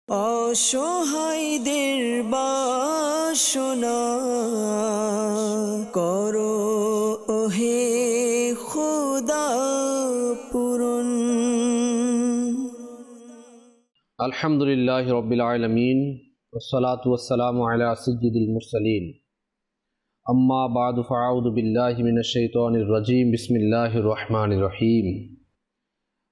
অসহায়দের বাসনা করো ওহে খোদা পূরণ। আলহামদুলিল্লাহি রাব্বিল আলামিন ওয়াসসালাতু ওয়াসসালামু আলা সাইয়্যিদিল মুরসালিন আম্মা বা'দু ফাআউযু বিল্লাহি মিনাশ শাইতানির রাজীম বিসমিল্লাহির রহমানির রহিম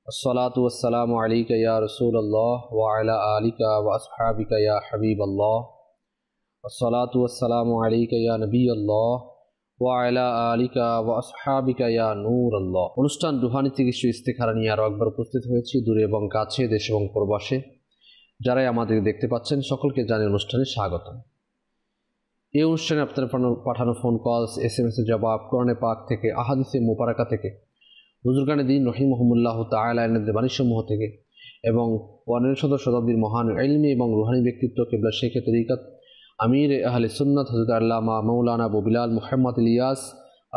আসসালাতু ওয়াসসালামু আলাইকা ইয়া রাসূলুল্লাহ ওয়া আলা আলিকা ওয়া আসহাবিকা ইয়া হাবিবাল্লাহ আসসালাতু ওয়াসসালামু আলাইকা ইয়া নবিয়াল্লাহ ওয়া আলা আলিকা ওয়া আসহাবিকা ইয়া নূরাল্লাহ। অনুষ্ঠান রুহানি চিকিৎসা ইস্তেখারা নিয়ে আরও একবার উপস্থিত হয়েছি, দূরে এবং কাছে, দেশ এবং প্রবাসে যারাই আমাদের দেখতে পাচ্ছেন সকলকে জানিয়ে অনুষ্ঠানে স্বাগত। এই অনুষ্ঠানে আপনার পাঠানো ফোন কলস, SMS এর জবাব, কোরআনে পাক থেকে, আহাদিসে মুবারাকা থেকে, বুজুর্গানে দ্বীন রহিমাহুমুল্লাহ তাআলা এর বাণীসমূহ থেকে এবং 19 শতাব্দীর মহান ইলমি এবং রুহানি ব্যক্তিত্ব কিবলা শেখ তরিকত আমির আহলে সুন্নাত হযরত আল্লামা মাওলানা আবু বিলাল মুহাম্মদ ইলিয়াস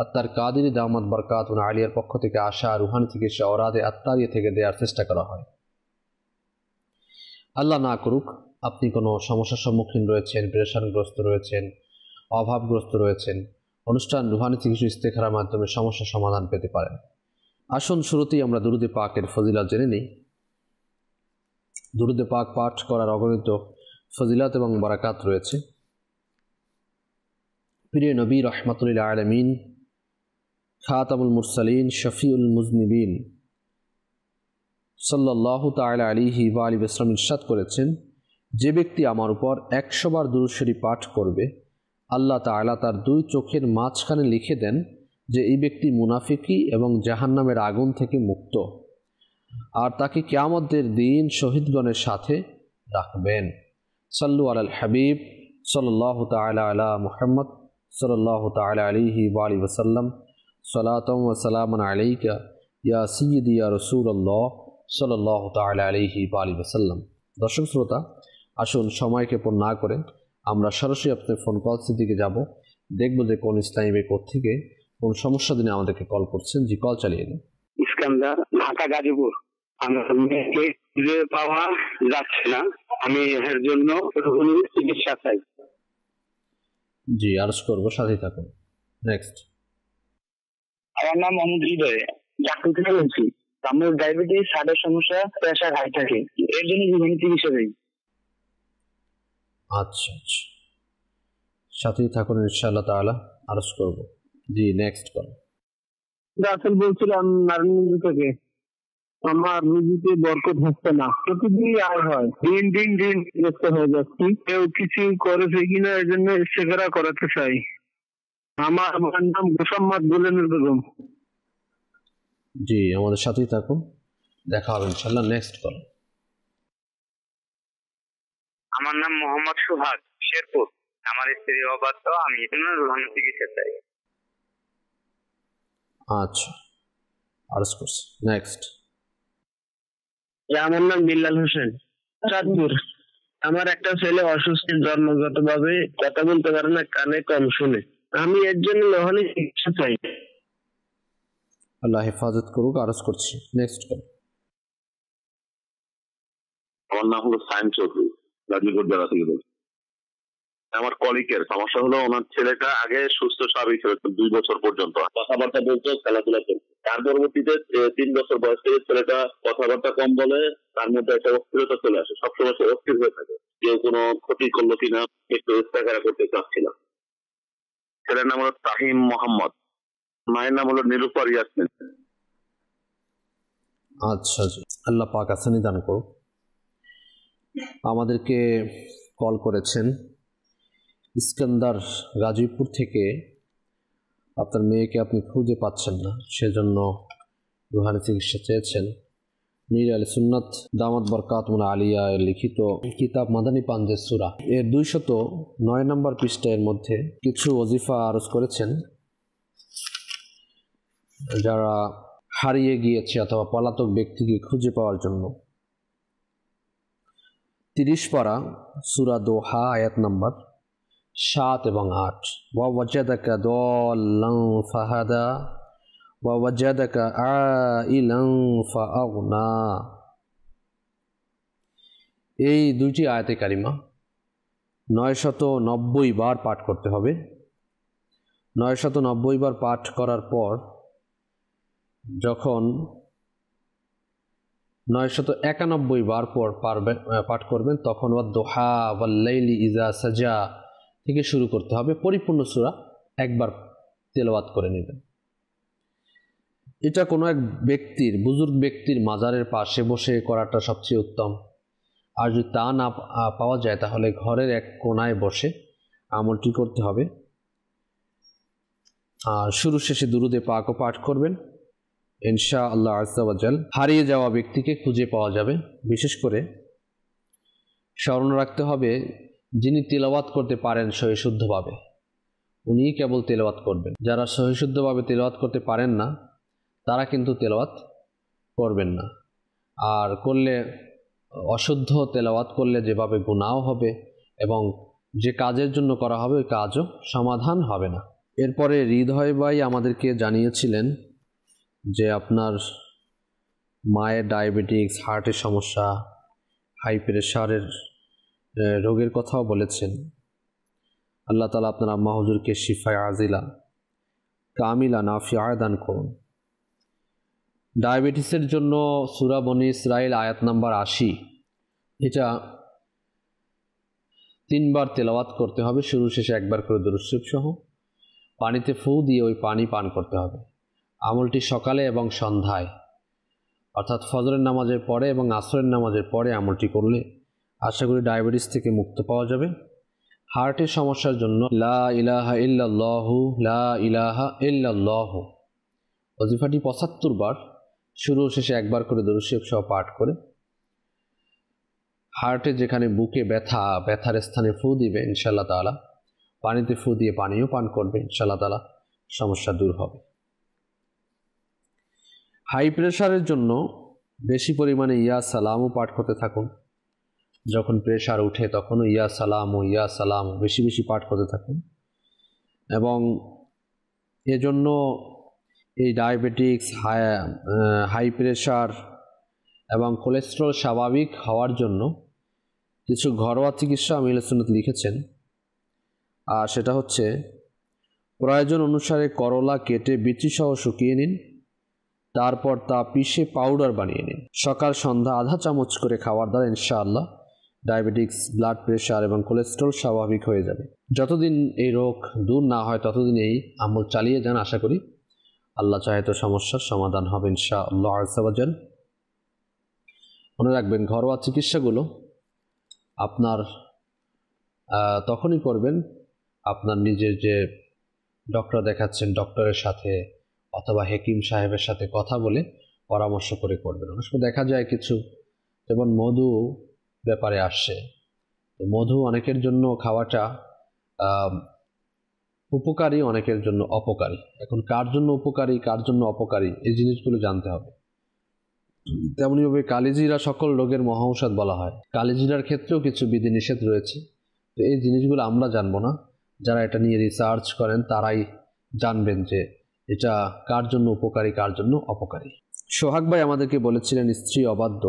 আত্তার কাদির দামাত বরকাতুন আলিয়ার পক্ষ থেকে আসা রুহানি চিকিৎসা ওরাদে আত্তারিয়া থেকে দেওয়ার চেষ্টা করা হয়। আল্লাহ না করুক আপনি কোনো সমস্যার সম্মুখীন রয়েছেন, পেরেশানগ্রস্ত রয়েছেন, অভাবগ্রস্ত রয়েছেন, অনুষ্ঠান রুহানি চিকিৎসা ইস্তেখারার মাধ্যমে সমস্যার সমাধান পেতে পারেন। আসুন শুরুতেই আমরা দুরুদে পাকের ফজিলত জেনে নিই। দুরুদে পাক পাঠ করার অগণিত ফজিলত এবং বারাকাত রয়েছে। প্রিয় নবী রাহমাতুল লিল আলামিন, খাতামুল মুরসালিন, শফিউল মুজনিবিন সাল্লাল্লাহু তাআলা আলাইহি ওয়া আলিহি ওয়াসাল্লাম ইরশাদ করেছেন, যে ব্যক্তি আমার উপর 100 বার দুরূদ শরীফ পাঠ করবে, আল্লাহ তাআলা তার দুই চোখের মাঝখানে লিখে দেন যে এই ব্যক্তি মুনাফিকি এবং জাহান্নামের আগুন থেকে মুক্ত, আর তাকে কিয়ামতের দিন শহীদগণের সাথে রাখবেন। সাল্লু আলাল হাবিব সাল্লাল্লাহু তাআলা আলা মুহাম্মদ সাল্লাল্লাহু তাআলা আলাইহি ওয়া আলিহি ওয়াসাল্লাম, সালাতাম ওয়া সালামান আলাইকা ইয়া সাইয়্যিদি ইয়া রাসূলুল্লাহ সাল্লাল্লাহু তাআলা আলাইহি ওয়া আলিহি ওয়াসাল্লাম। দর্শক শ্রোতা, আসুন সময়কে পর না করে আমরা সরাসরি আপনার ফোন কলসের দিকে যাব, দেখব যে কোন ইসলামী ব্যক্তি থেকে কোন সমস্যা দিনে আমাদেরকে কল করছেন। জি, কল চালিয়ে দিন। ইস্কান্দার, ঢাকা গাজীপুর। আমার মেয়েকে খুঁজে পাওয়া যাচ্ছে না, আমি এর জন্য চিকিৎসা চাই। জি, আরজ করবো, সাথে থাকুন। নেক্সট। আমার নাম মোহাম্মদ হৃদয়, চাকরি থেকে বলছি। আমার ডায়াবেটিস, হার্টের সমস্যা, প্রেশার হাই থাকে, এর জন্য জীবনী চিকিৎসা চাই। আচ্ছা আচ্ছা, সাথেই থাকুন, ইনশাআল্লাহ তাআলা আরজ করবো। জি, নেক্সট কল। রাসেল বলছিলাম নারায়ণগঞ্জ থেকে। আমার রুজিতে বরকত হচ্ছে না, প্রতিদিনই আয় হয়, দিন দিন দিন বিরক্ত হয়ে যাচ্ছি। কেউ কিছু করেছে কিনা এই জন্য ইস্তেখারা করাতে চাই। আমার মায়ের নাম গোসাম্মাদ গুলেনের বেগম। জি, আমাদের সাথেই থাকুন, দেখা হবে ইনশাআল্লাহ। Next call. আমার নাম মোহাম্মদ সুহাগ, শেরপুর। আমার স্ত্রী অবাধ্য, আমি রুহানি চিকিৎসা চাই। আচ্ছা, আরজ করছি। নেক্সট। আমার নাম বিল্লাল হোসেন, চাঁদপুর। আমার একটা ছেলে অসুস্থ, জন্মগতভাবে কথা বলতে পারে না, কানে কম শুনে। আমি এর জন্য রুহানি চিকিৎসা চাই। আল্লাহ হেফাজত করুক, আরজ করছি। Next call. আমার নাম হলো সাইন চৌধুরী, গাজীপুর জেলা থেকে বলছি। আমার কলিকের সমস্যা হলো, ওনার ছেলেটা আগে সুস্থ স্বাভাবিক ছিল 2 বছর পর্যন্ত, কথাবার্তা বলতো, খেলাধুলা করতো। তার পরবর্তীতে 3 বছর বয়স থেকে ছেলেটা কথাবার্তা কম বলে, তার মধ্যে একটা অস্থিরতা চলে আসে, সবসময় সে অস্থির হয়ে থাকে। কেউ কোনো ক্ষতি করলো কিনা একটু ইস্তেখারা করতে চাচ্ছিলাম। ছেলের নাম হলো তাহিম মোহাম্মদ, মায়ের নাম হলো নিরুপা ইয়াসমিন। আচ্ছা জি, আল্লাহ পাক আসানি দান করুক। আমাদেরকে কল করেছেন ইস্কান্দার, গাজীপুর থেকে। আপনার মেয়েকে আপনি খুঁজে পাচ্ছেন না, সেজন্য রুহানি চিকিৎসা চেয়েছেন। মীর আলী সুন্নাত দামাত বরকাতুন আলিয়া এর লিখিত কিতাব মাদানী পাঞ্জের সূরা এর 209 নম্বর পৃষ্ঠার মধ্যে কিছু ওজিফা আরজ করেছেন, যারা হারিয়ে গিয়েছে অথবা পলাতক ব্যক্তিকে খুঁজে পাওয়ার জন্য। 30 পারা সূরা দোহা আয়াত নাম্বার 7 এবং 8। ওয়া ওয়াজাদাকা দাল্লান ফাহাদা ওয়া ওয়াজাদাকা আইলান ফাআগনা। এই দুইটি আয়াতে কারিমা 990 বার পাঠ করতে হবে। 990 বার পাঠ করার পর যখন 991 বার পর পাঠ করবেন তখন ওয়াদ-দুহা ওয়াল-লাইলি ইযা সাজা থেকে শুরু করতে হবে। পরিপূর্ণ সূরা একবার তেলাওয়াত করে নেবেন। এটা কোনো এক ব্যক্তির, বুজুর্গ ব্যক্তির মাজারের পাশে বসে করাটা সবচেয়ে উত্তম। আর যদি তা না পাওয়া যায় তাহলে ঘরের এক কোণায় বসে আমলটি করতে হবে। আর শুরু শেষে দুরুদে পাকও পাঠ করবেন। ইনশাআল্লাহ আযজা ওয়া জাল হারিয়ে যাওয়া ব্যক্তিকে খুঁজে পাওয়া যাবে। বিশেষ করে স্মরণ রাখতে হবে, যিনি তেলাওয়াত করতে পারেন সহিশুদ্ধভাবে উনিই কেবল তেলাওয়াত করবেন। যারা সহিশুদ্ধভাবে তেলাওয়াত করতে পারেন না তারা কিন্তু তেলাওয়াত করবেন না। আর করলে অশুদ্ধ তেলাওয়াত করলে যেভাবে গুনাহ হবে এবং যে কাজের জন্য করা হবে ওই কাজও সমাধান হবে না। এরপরে হৃদয় ভাই আমাদেরকে জানিয়েছিলেন যে আপনার মায়ের ডায়াবেটিক্স, হার্টের সমস্যা, হাই প্রেশারের রোগের কথাও বলেছেন। আল্লাহ তাআলা আপনার আম্মা হুজুরকে শিফায়ে আজিলা কামিলা নাফিয়া দান করুন। ডায়াবেটিসের জন্য সূরা বনী ইসরাইল আয়াত নাম্বার 80 এটা 3 বার তেলাওয়াত করতে হবে, শুরু শেষে একবার করে দুরূদ শরীফ সহ। পানিতে ফু দিয়ে ওই পানি পান করতে হবে। আমলটি সকালে এবং সন্ধ্যায় অর্থাৎ ফজরের নামাজের পরে এবং আসরের নামাজের পরে আমলটি করলে আশা করি ডায়াবেটিস থেকে মুক্ত পাওয়া যাবে। হার্টের সমস্যার জন্য লা ইলাহা ইল্লাল্লাহু লা ইলাহা ইল্লাল্লাহু ওজিফাটি 75 বার শুরু শেষে একবার করে দুরূদ শরীফ সহ পাঠ করে হার্টে যেখানে বুকে ব্যথার স্থানে ফু দিবে ইনশাআল্লাহ তাআলা। পানিতে ফু দিয়ে পানিও পান করবে, ইনশাআল্লাহ তাআলা সমস্যা দূর হবে। হাই প্রেশারের জন্য বেশি পরিমাণে ইয়া সালামও পাঠ করতে থাকুন। যখন প্রেশার উঠে তখনও ইয়া সালাম বেশি বেশি পাঠ করতে থাকুন। এবং এজন্য এই ডায়াবেটিক্স, হাই প্রেশার এবং কোলেস্টেরল স্বাভাবিক হওয়ার জন্য কিছু ঘরোয়া চিকিৎসা আহলে সুন্নাত লিখেছেন। আর সেটা হচ্ছে প্রয়োজন অনুসারে করলা কেটে বিচিসহ শুকিয়ে নিন, তারপর তা পিষে পাউডার বানিয়ে নিন। সকাল সন্ধ্যা আধা চামচ করে খাওয়ার দ্বারা ইনশাআল্লাহ ডায়াবেটিক্স, ব্লাড প্রেশার এবং কোলেস্টেরল স্বাভাবিক হয়ে যাবে। যতদিন এই রোগ দূর না হয় ততদিন এই আমল চালিয়ে যান। আশা করি আল্লাহ চাহে তো সমস্যার সমাধান হবে ইনশাআল্লাহ আযজা ওয়া জাল। মনে রাখবেন, ঘরোয়া চিকিৎসাগুলো আপনার তখনই করবেন আপনার নিজের যে ডক্টর দেখাচ্ছেন ডক্টরের সাথে অথবা হেকিম সাহেবের সাথে কথা বলে পরামর্শ করে করবেন। অনেক সময় দেখা যায় কিছু, যেমন মধু ব্যাপারে আসছে, তো মধু অনেকের জন্য খাওয়াটা উপকারী, অনেকের জন্য অপকারী। এখন কার জন্য উপকারী কার জন্য অপকারী এই জিনিসগুলো জানতে হবে। তেমনিভাবে কালিজিরা সকল রোগের মহা ঔষধ বলা হয়। কালিজিরার ক্ষেত্রেও কিছু বিধিনিষেধ রয়েছে। তো এই জিনিসগুলো আমরা জানবো না, যারা এটা নিয়ে রিসার্চ করেন তারাই জানবেন যে এটা কার জন্য উপকারী কার জন্য অপকারী। সোহাগ ভাই আমাদেরকে বলেছিলেন স্ত্রী অবাধ্য,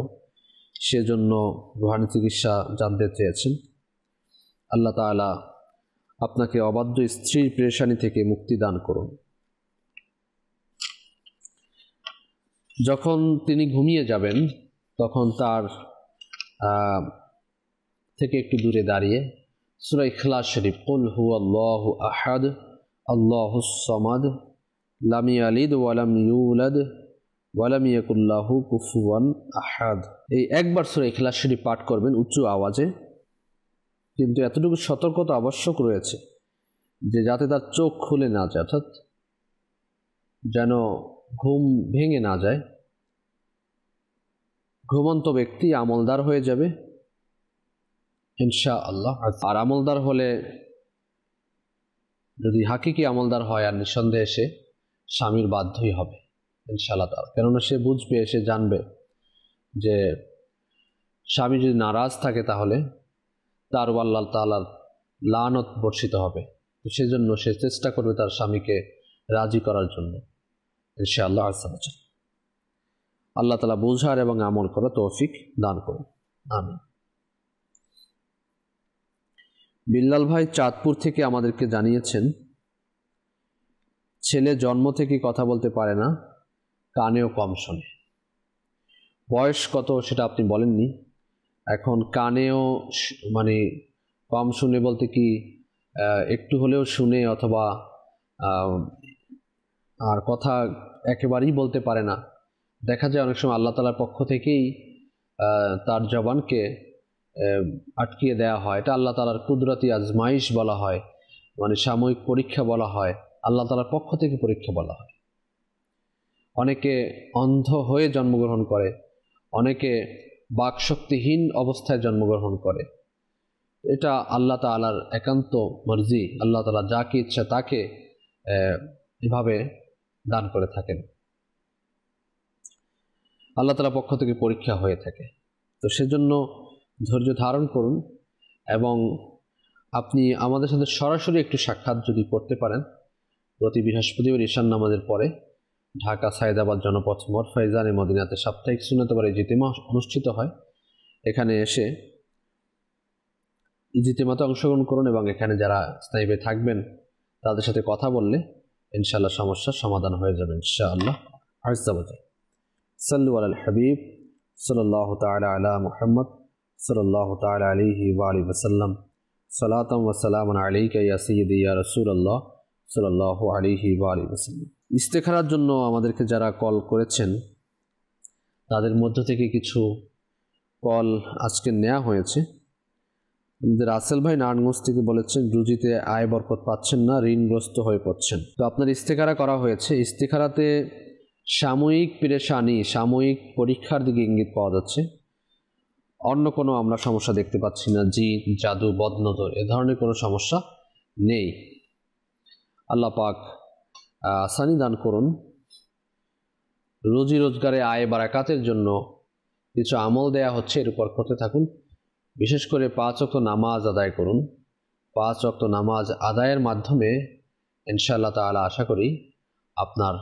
সেজন্য রুহানি চিকিৎসা জানতে চেয়েছেন। আল্লাহ তাআলা আপনাকে অবাধ্য স্ত্রীর পেরেশানি থেকে মুক্তি দান করুন। যখন তিনি ঘুমিয়ে যাবেন তখন তার থেকে একটু দূরে দাঁড়িয়ে সূরা ইখলাস শরীফ কুল হুয়াল্লাহু আহাদ আল্লাহুস সামাদ লাম ইয়ালিদ ওয়া লাম ইউলাদ ওয়া লাম ইয়াকুল লাহু কুফুয়ান আহাদ, এই একবার সূরা ইখলাস শরীফ পাঠ করবেন উচ্চ আওয়াজে। কিন্তু এতটুকু সতর্কতা আবশ্যক রয়েছে যে যাতে তার চোখ খুলে না যায়, অর্থাৎ যেন ঘুম ভেঙে না যায়। ঘুমন্ত ব্যক্তি আমলদার হয়ে যাবে ইনশাআল্লাহ। আর আমলদার হলে, যদি হাকিকি আমলদার হয়, আর নিঃসন্দেহে সে স্বামীর বাধ্যই হবে ইনশাআল্লাহ তাআলা। কেননা সে বুঝবে, সে জানবে যে স্বামী যদি নারাজ থাকে তাহলে তার আল্লাহ তাআলার লানত বর্ষিত হবে। তো সেজন্য সে চেষ্টা করবে তার স্বামীকে রাজি করার জন্য ইনশাআল্লাহ। আল্লাহ তাআলা বুঝার এবং আমল করার তৌফিক দান করুন, আমিন। বিল্লাল ভাই চাঁদপুর থেকে আমাদেরকে জানিয়েছেন, ছেলে জন্ম থেকে কথা বলতে পারে না, কানেও কম শোনে। বয়স কত সেটা আপনি বলেননি। এখন কানেও মানে কম শুনে বলতে কি একটু হলেও শুনে অথবা আর কথা একেবারেই বলতে পারে না। দেখা যায় অনেক সময় আল্লাহ তাআলার পক্ষ থেকেই তার জবানকে আটকিয়ে দেওয়া হয়। এটা আল্লাহ তাআলার কুদরতি আজমাইশ বলা হয়, মানে সাময়িক পরীক্ষা বলা হয়, আল্লাহ তাআলার পক্ষ থেকে পরীক্ষা বলা হয়। অনেকে অন্ধ হয়ে জন্মগ্রহণ করে, অনেকে বাকশক্তিহীন অবস্থায় জন্মগ্রহণ করে। এটা আল্লাহ তাআলার একান্ত মর্জি। আল্লাহ তাআলা যাকে ইচ্ছা তাকে এভাবে দান করে থাকেন। আল্লাহ তাআলার পক্ষ থেকে পরীক্ষা হয়ে থাকে। তো সেজন্য ধৈর্য ধারণ করুন এবং আপনি আমাদের সাথে সরাসরি একটু সাক্ষাৎ যদি করতে পারেন, প্রতি বৃহস্পতিবার ঈশান নামাজের পরে ঢাকা সায়েদাবাদ জনপথ মোড় ফয়জানে মদিনাতে সাপ্তাহিক সুন্নতবারে ইজতিমা অনুষ্ঠিত হয়। এখানে এসে ইজতিমাতে অংশগ্রহণ করুন এবং এখানে যারা স্থায়ীভাবে থাকবেন তাদের সাথে কথা বললে ইনশাআল্লাহ সমস্যার সমাধান হয়ে যাবে ইনশাআল্লাহ। আযজা ওয়া জাল্লা। সাল্লু আলাল হাবিব সাল্লাল্লাহু তাআলা আলা মুহাম্মদ সাল্লাল্লাহু তাআলা আলাইহি ওয়া আলিহি ওয়াসাল্লাম। সালাতাম ওয়া সালামান আলাইকা ইয়া সাইয়্যিদি ইয়া রাসূলুল্লাহ সাল্লাল্লাহু আলাইহি ওয়া আলিহি ওয়াসাল্লাম। ইস্তেখারার জন্য আমাদেরকে যারা কল করেছেন তাদের মধ্য থেকে কিছু কল আজকে নেওয়া হয়েছে। রাসেল ভাই নারায়ণগঞ্জ থেকে বলেছেন, রুজিতে আয় বরকত পাচ্ছেন না, ঋণগ্রস্ত হয়ে পড়ছেন। তো আপনার ইস্তেখারা করা হয়েছে। ইস্তেখারাতে সাময়িক পেরেশানি, সাময়িক পরীক্ষার দিকে ইঙ্গিত পাওয়া যাচ্ছে। অন্য কোনো আমরা সমস্যা দেখতে পাচ্ছি না। জিন, জাদু, বদনজর এ ধরনের কোনো সমস্যা নেই। আল্লাহ পাক আসানি দান করুন। রুজি রোজগারে আয় বারাকাতের জন্য কিছু আমল দেয়া হচ্ছে, এর উপর করতে থাকুন। বিশেষ করে 5 ওয়াক্ত নামাজ আদায় করুন। 5 ওয়াক্ত নামাজ আদায়ের মাধ্যমে ইনশাআল্লাহ তাআলা আশা করি আপনার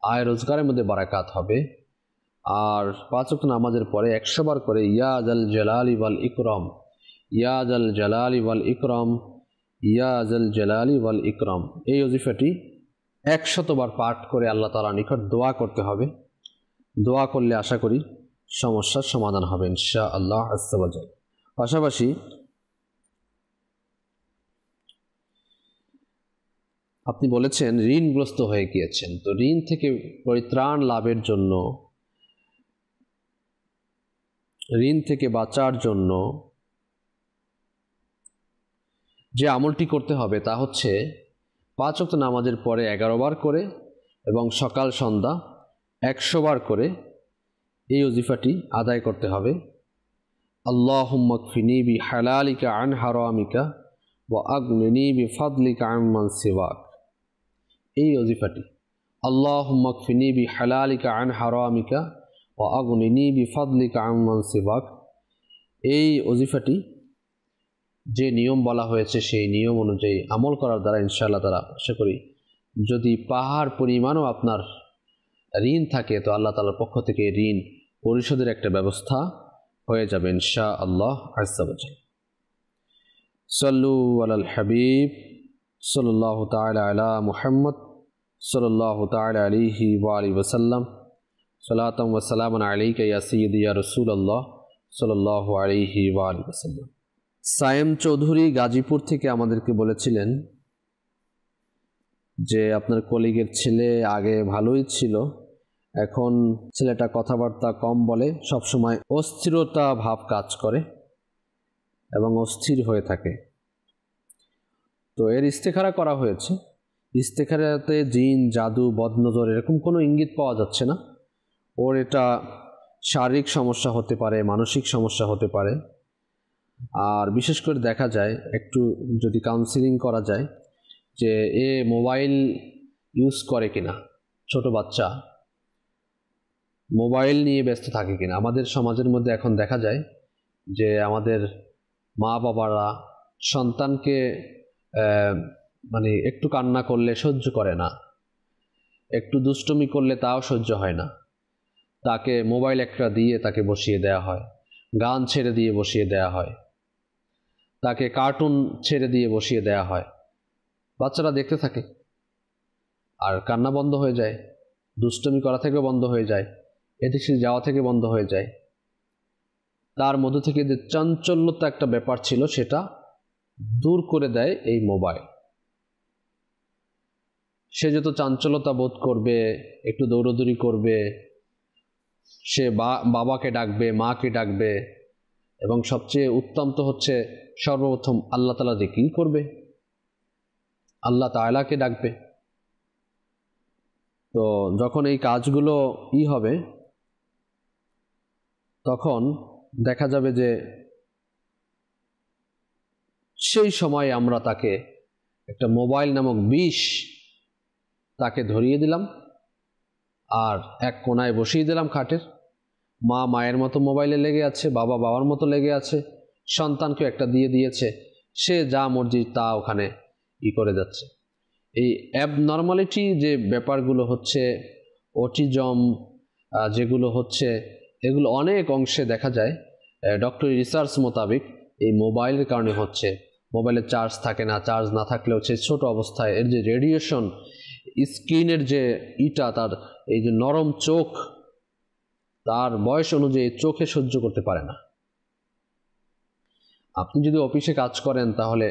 আয় রোজগারের মধ্যে বারাকাত হবে। আর 5 ওয়াক্ত নামাজের পরে 100 বার করে ইয়া জাল জালালি ওয়াল ইকরাম, ইয়া জাল জালালি ওয়াল ইকরাম, ইয়া জাল জালালি ওয়াল ইকরাম, এই ওজিফাটি 100 বার পাঠ করে আল্লাহ তাআলার নিকট দোয়া করতে হবে। দোয়া করলে আশা করি সমস্যার সমাধান হবে ইনশাআল্লাহ আযজা ওয়া জাল্লা। পাশাপাশি আপনি বলেছেন ঋণগ্রস্ত হয়ে গিয়েছেন। তো ঋণ থেকে পরিত্রাণ লাভের জন্য, ঋণ থেকে বাঁচার জন্য যে আমলটি করতে হবে তা হচ্ছে 5 ওয়াক্ত নামাজের পরে 11 বার করে এবং সকাল সন্ধ্যা 100 বার করে এই ওজিফাটি আদায় করতে হবে। আল্লাহুম্মা কফিনি বিহালালিকা আন হারামিকা ওয়া আগনিনি বিফাদলিকা আম্মান সিওয়াক। এই ওজিফাটি আল্লাহুম্মা কফিনি বিহালালিকা আন হারামিকা ওয়া আগনিনি বিফাদলিকা আম্মান সিওয়াক। এই ওজিফাটি যে নিয়ম বলা হয়েছে সেই নিয়ম অনুযায়ী আমল করার দ্বারা ইনশাআল্লাহ তাআলা আশা করি যদি পাহাড় পরিমাণও আপনার ঋণ থাকে তো আল্লাহ তাআলার পক্ষ থেকে ঋণ পরিশোধের একটা ব্যবস্থা হয়ে যাবে ইনশাআল্লাহ আযজা ওয়া জাল্লা। সাল্লু আলাল হাবিব সাল্লাল্লাহু তাআলা আলা মুহাম্মদ সাল্লাল্লাহু তাআলা আলাইহি ওয়া আলিহি ওয়াসাল্লাম। সালাতাম ওয়া সালামান আলাইকা ইয়া সাইয়্যিদি ইয়া রাসূলুল্লাহ সাল্লাল্লাহু আলাইহি ওয়া আলিহি ওয়াসাল্লাম। সায়েম চৌধুরী গাজীপুর থেকে আমাদেরকে বলেছিলেন যে আপনার কলিগের ছেলে আগে ভালোই ছিল, এখন ছেলেটা কথাবার্তা কম বলে, সবসময় অস্থিরতা ভাব কাজ করে এবং অস্থির হয়ে থাকে। তো এর ইস্তেখারা করা হয়েছে। ইস্তেখারাতে জিন, জাদু, বদনজর এরকম কোনো ইঙ্গিত পাওয়া যাচ্ছে না। ওর এটা শারীরিক সমস্যা হতে পারে, মানসিক সমস্যা হতে পারে। আর বিশেষ করে দেখা যায় একটু যদি কাউন্সিলিং করা যায় যে এ মোবাইল ইউজ করে কিনা, ছোট বাচ্চা মোবাইল নিয়ে ব্যস্ত থাকে কিনা। আমাদের সমাজের মধ্যে এখন দেখা যায় যে আমাদের মা বাবারা সন্তানকে মানে একটু কান্না করলে সহ্য করে না, একটু দুষ্টুমি করলে তাও সহ্য হয় না, তাকে মোবাইল একটা দিয়ে তাকে বসিয়ে দেওয়া হয়, গান ছেড়ে দিয়ে বসিয়ে দেওয়া হয়। তাকে কার্টুন ছেড়ে দিয়ে বসিয়ে দেয়া হয়, বাচ্চারা দেখতে থাকে আর কান্না বন্ধ হয়ে যায়, দুষ্টুমি করা থেকে বন্ধ হয়ে যায়, এদিক সেদিক যাওয়া থেকে বন্ধ হয়ে যায়। তার মধ্যে থেকে যে চাঞ্চল্যতা একটা ব্যাপার ছিল সেটা দূর করে দেয় এই মোবাইল। সে যত চাঞ্চল্যতা বোধ করবে, একটু দৌড়দৌড়ি করবে, সে বাবাকে ডাকবে, মাকে ডাকবে, এবং সবচেয়ে উত্তম তো হচ্ছে সর্বপ্রথম আল্লাহ তাআলা জিকির করবে, আল্লাহ তাআলাকে ডাকবে। তো যখন এই কাজগুলো হবে তখন দেখা যাবে যে সেই সময় আমরা তাকে একটা মোবাইল নামক বিষ তাকে ধরিয়ে দিলাম আর এক কোনায় বসিয়ে দিলাম খাটের। মা মায়ের মতো মোবাইলে লেগে আছে, বাবা বাবার মতো লেগে আছে, সন্তানকে একটা দিয়ে দিয়েছে, সে যা মর্জি তা ওখানে করে যাচ্ছে। এই অ্যাবনর্মালিটি যে ব্যাপারগুলো হচ্ছে, অটিজম যেগুলো হচ্ছে, এগুলো অনেক অংশে দেখা যায় ডক্টরি রিসার্চ মোতাবেক এই মোবাইলের কারণে হচ্ছে। মোবাইলের চার্জ থাকে না, চার্জ না থাকলেও সে ছোট অবস্থায় এর যে রেডিয়েশন, স্ক্রিনের যে তার এই যে নরম চোখ, তার বয়স অনুযায়ী চোখে সহ্য করতে পারে না। আপনি যদি অফিসে কাজ করেন তাহলে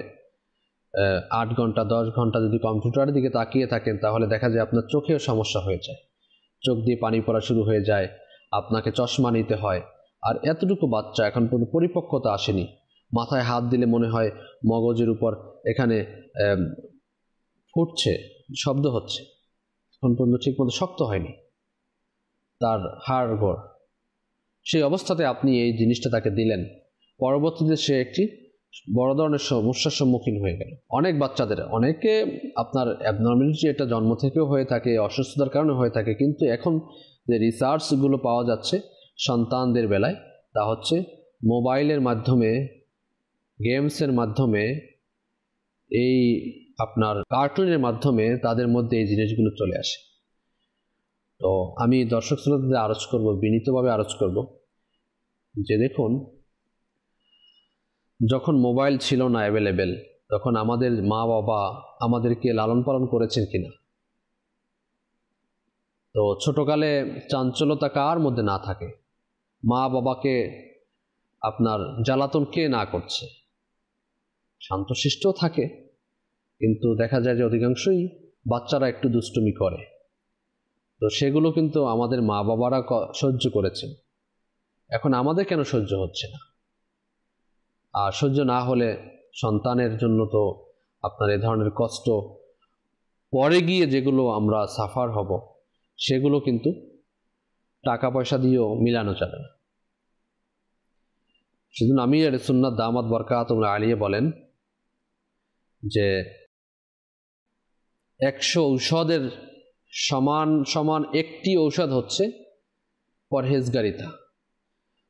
8 ঘন্টা 10 ঘন্টা যদি কম্পিউটারের দিকে তাকিয়ে থাকেন তাহলে দেখা যায় আপনার চোখেও সমস্যা হয়ে যায়, চোখ দিয়ে পানি পড়া শুরু হয়ে যায়, আপনাকে চশমা নিতে হয়। আর এতটুকু বাচ্চা এখন পর্যন্ত পরিপক্কতা আসেনি, মাথায় হাত দিলে মনে হয় মগজের উপর এখানে ফুটছে, শব্দ হচ্ছে, এখন পর্যন্ত ঠিকমতো শক্ত হয়নি তার হাড়গোড়। সেই অবস্থাতে আপনি এই জিনিসটা তাকে দিলেন, পরবর্তীতে সে একটি বড় ধরনের সমস্যার সম্মুখীন হয়ে গেল। অনেক বাচ্চাদের, অনেকে আপনার অ্যাবনর্মালিটি এটা জন্ম থেকেও হয়ে থাকে, অসুস্থতার কারণে হয়ে থাকে, কিন্তু এখন যে রিসার্চগুলো পাওয়া যাচ্ছে সন্তানদের বেলায়, তা হচ্ছে মোবাইলের মাধ্যমে, গেমসের মাধ্যমে, এই আপনার কার্টুনের মাধ্যমে তাদের মধ্যে এই জিনিসগুলো চলে আসে। তো আমি দর্শক শ্রোতাদের আরজ করব, বিনীতভাবে আরজ করব যে দেখুন, যখন মোবাইল ছিল না অ্যাভেলেবেল, তখন আমাদের মা বাবা আমাদেরকে লালন পালন করেছেন কিনা? তো ছোটকালে চাঞ্চল্যতা কার মধ্যে না থাকে? মা বাবাকে আপনার জ্বালাতন কে না করছে? শান্তশিষ্টও থাকে, কিন্তু দেখা যায় যে অধিকাংশই বাচ্চারা একটু দুষ্টুমি করে। তো সেগুলো কিন্তু আমাদের মা বাবারা সহ্য করেছেন, এখন আমাদের কেন সহ্য হচ্ছে না? আর সহ্য না হলে সন্তানের জন্য তো আপনার এ ধরনের কষ্ট পরে গিয়ে যেগুলো আমরা সাফার হব, সেগুলো কিন্তু টাকা পয়সা দিয়েও মিলানো যাবে না। সেজন্য আমির সুন্নাত দামাত বরকাতুহু আলিয়া বলেন যে 100 ঔষধের সমান একটি ঔষধ হচ্ছে পরহেজগারিতা,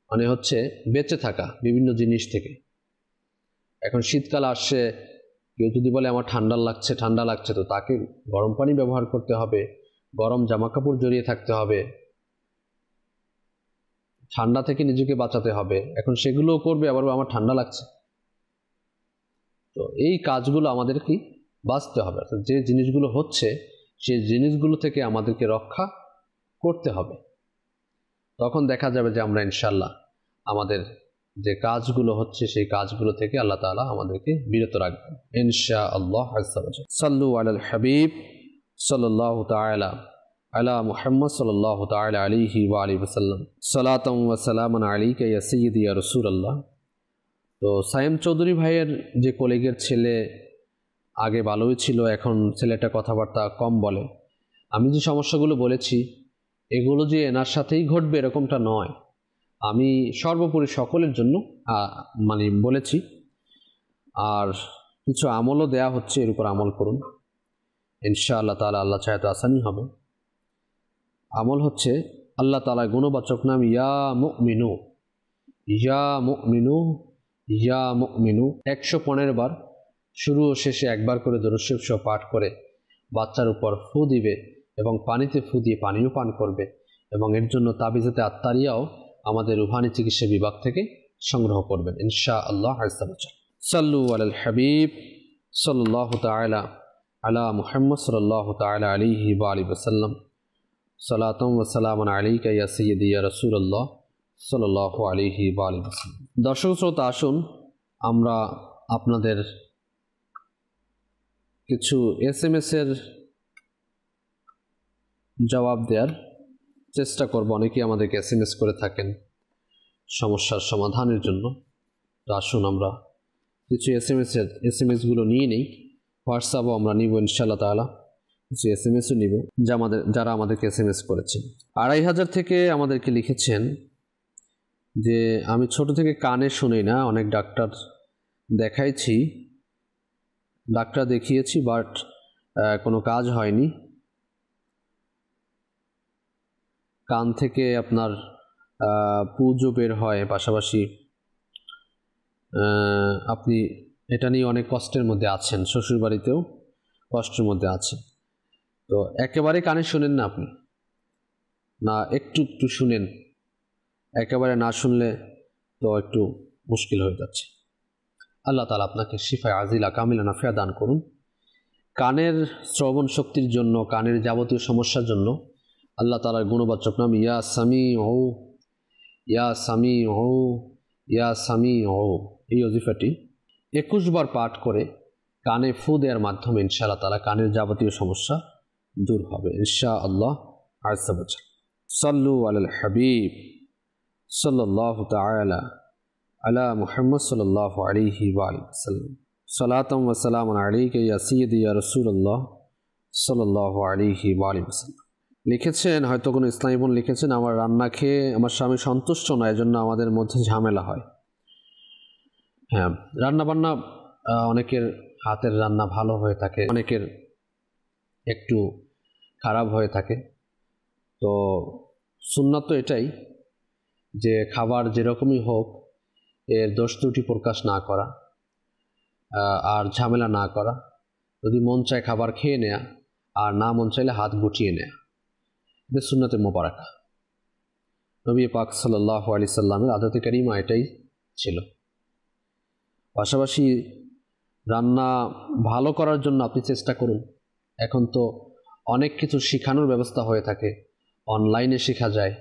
মানে হচ্ছে বেঁচে থাকা বিভিন্ন জিনিস থেকে। এখন শীতকাল আসছে, কেউ যদি বলে আমার ঠান্ডা লাগছে, তো তাকে গরম পানি ব্যবহার করতে হবে, গরম জামা কাপড় জড়িয়ে থাকতে হবে, ঠান্ডা থেকে নিজেকে বাঁচাতে হবে। এখন সেগুলোও করবে, আবার আমার ঠান্ডা লাগছে। তো এই কাজগুলো আমাদের কি বাঁচতে হবে, অর্থাৎ যে জিনিসগুলো হচ্ছে সেই জিনিসগুলো থেকে আমাদেরকে রক্ষা করতে হবে। তখন দেখা যাবে যে আমরা ইনশাআল্লাহ আমাদের যে কাজগুলো হচ্ছে সেই কাজগুলো থেকে আল্লাহ তাআলা আমাদেরকে বিরত রাখবেন ইনশাআল্লাহ আযজা ওয়া জাল্লা। সাল্লু আলাল হাবিব সাল্লাল্লাহু তাআলা আলা মুহাম্মদ সাল্লাল্লাহু তাআলা আলাইহি ওয়া আলিহি ওয়াসাল্লাম। সালাতাম ওয়া সালামান আলাইকা ইয়া সাইয়্যিদি ইয়া রাসূলুল্লাহ। তো সায়েম চৌধুরী ভাইয়ের যে কলিগের ছেলে আগে ভালোই ছিল, এখন ছেলেটা কথাবার্তা কম বলে। আমি যে সমস্যাগুলো বলেছি এগুলো যে এনার সাথেই ঘটবে এরকমটা নয়, আমি সর্বোপরি সকলের জন্য মানে বলেছি। আর কিছু আমলও দেয়া হচ্ছে, এর উপর আমল করুন ইনশাআল্লাহ তাআলা। আল্লাহ চাহে তো আসানি হবে। আমল হচ্ছে আল্লাহ তাআলা গুণবাচক নাম ইয়া মুমিনু, ইয়া মুমিনু, ইয়া মুমিনু 115 বার শুরু ও শেষে একবার করে দরুদ শরীফ সহ পাঠ করে বাচ্চার উপর ফু দিবে এবং পানিতে ফু দিয়ে পানিও পান করবে, এবং এর জন্য তাবিজাতে আত্তারিয়াও আমাদের রুহানি চিকিৎসা বিভাগ থেকে সংগ্রহ করবেন ইনশাআল্লাহ আযজা ওয়া জাল্লা। সাল্লু আলাল হাবিব সাল্লাল্লাহু তাআলা আলা মুহাম্মদ সাল্লাল্লাহু তাআলা আলাইহি ওয়া আলিহি ওয়াসাল্লাম। সালাতুম ওয়া সালামুন আলাইকা ইয়া সাইয়্যিদি ইয়া রাসূলুল্লাহ সাল্লাল্লাহু আলাইহি ওয়া আলিহি ওয়াসাল্লাম। দর্শক শ্রোতা, আসুন আমরা আপনাদের কিছু SMS এর জবাব দেওয়ার চেষ্টা করব। অনেকেই আমাদেরকে SMS করে থাকেন সমস্যার সমাধানের জন্য। তো আসুন আমরা কিছু এসএমএসগুলো নিয়ে নেই। হোয়াটসঅ্যাপও আমরা নিব ইনশাআল্লাহ তাআলা, কিছু এসএমএসও নিব যারা আমাদেরকে এসএমএস করেছেন। 2500 থেকে আমাদেরকে লিখেছেন যে আমি ছোট থেকে কানে শুনি না, অনেক ডাক্তার দেখিয়েছি বাট কোনো কাজ হয়নি। কান থেকে আপনার পুজো বের হয়, পাশাপাশি আপনি এটা নিয়ে অনেক কষ্টের মধ্যে আছেন, শ্বশুরবাড়িতেও কষ্টের মধ্যে আছেন। তো একেবারে কানে শুনেন না আপনি, না একটু একটু শুনেন, একেবারে না শুনলে তো একটু মুশকিল হয়ে যাচ্ছে। আল্লাহ তাআলা আপনাকে শিফায়ে আজিলা কামিলা নাফিয়া দান করুন। কানের শ্রবণ শক্তির জন্য, কানের যাবতীয় সমস্যার জন্য আল্লাহ তাআলার গুণবাচক নাম ইয়া সামিউ, ইয়া সামিউ, ইয়া সামিউ, এই ওজিফাটি 21 বার পাঠ করে কানে ফু দেওয়ার মাধ্যমে ইনশাআল্লাহ তাআলা কানের যাবতীয় সমস্যা দূর হবে ইনশাআল্লাহ আযজা ওয়া জাল। সাল্লু আলাল হাবিব সাল্লাল্লাহু তাআলা আলা মুহাম্মদ সাল্লাল্লাহু আলাইহি ওয়া আলিহি ওয়াসাল্লাম। সালাতুম ওয়া সালামুন আলাইকা ইয়া সাইয়্যিদি ইয়া রাসূলুল্লাহ সাল্লাল্লাহু আলাইহি ওয়া আলিহি ওয়াসাল্লাম। লিখেছেন, হয়তো কোনো ইসলামী বোন লিখেছেন, আমার রান্না খেয়ে আমার স্বামী সন্তুষ্ট নয়, এজন্য আমাদের মধ্যে ঝামেলা হয়। হ্যাঁ, রান্নাবান্না অনেকের হাতের রান্না ভালো হয়ে থাকে, অনেকের একটু খারাপ হয়ে থাকে। তো সুন্নাত তো এটাই যে খাবার যেরকমই হোক এর দোষ ত্রুটি প্রকাশ না করা আর ঝামেলা না করা। যদি মন চায় খাবার খেয়ে নেয়া, আর না মন চাইলে হাত গুটিয়ে নেয়া, এটা সুন্নাতে মোবারকা। নবী পাক সাল্লাল্লাহু আলাইহি সাল্লামের আদতে কারিমা এটাই ছিল। পাশাপাশি রান্না ভালো করার জন্য আপনি চেষ্টা করুন। এখন তো অনেক কিছু শেখানোর ব্যবস্থা হয়ে থাকে, অনলাইনে শেখা যায়,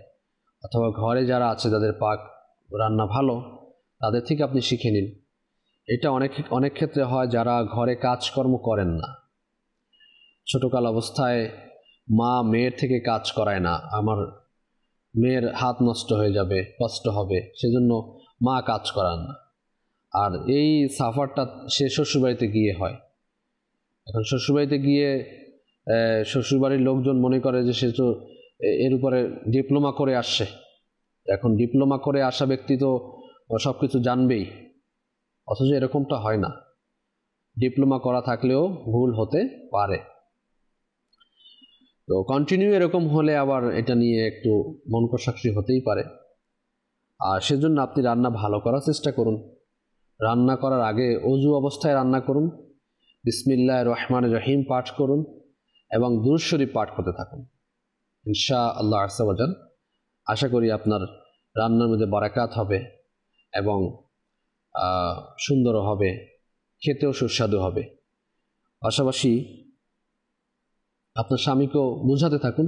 অথবা ঘরে যারা আছে যাদের পাক রান্না ভালো তাদের থেকে আপনি শিখে নিন। এটা অনেক ক্ষেত্রে হয় যারা ঘরে কাজকর্ম করেন না, ছোটকাল অবস্থায় মা মেয়ের থেকে কাজ করায় না, আমার মেয়ের হাত নষ্ট হয়ে যাবে, কষ্ট হবে, সেজন্য মা কাজ করান না। আর এই সাফারটা সে শ্বশুরবাড়িতে গিয়ে হয়। এখন শ্বশুরবাড়িতে গিয়ে শ্বশুরবাড়ির লোকজন মনে করে যে সে তো এর উপরে ডিপ্লোমা করে আসছে। এখন ডিপ্লোমা করে আসা ব্যক্তি তো সব কিছু জানবেই, অথচ এরকমটা হয় না। ডিপ্লোমা করা থাকলেও ভুল হতে পারে। তো কন্টিনিউ এরকম হলে আবার এটা নিয়ে একটু মন কষাকষি হতেই পারে। আর সেজন্য আপনি রান্না ভালো করার চেষ্টা করুন। রান্না করার আগে অজু অবস্থায় রান্না করুন, বিসমিল্লাহির রহমানির রহিম পাঠ করুন এবং দুরূদ শরীফ পাঠ করতে থাকুন ইনশাআল্লাহ আযজা ওয়া জাল। আশা করি আপনার রান্নার মধ্যে বারাকাত হবে এবং সুন্দরও হবে, খেতেও সুস্বাদু হবে। পাশাপাশি আপনার স্বামীকেও বোঝাতে থাকুন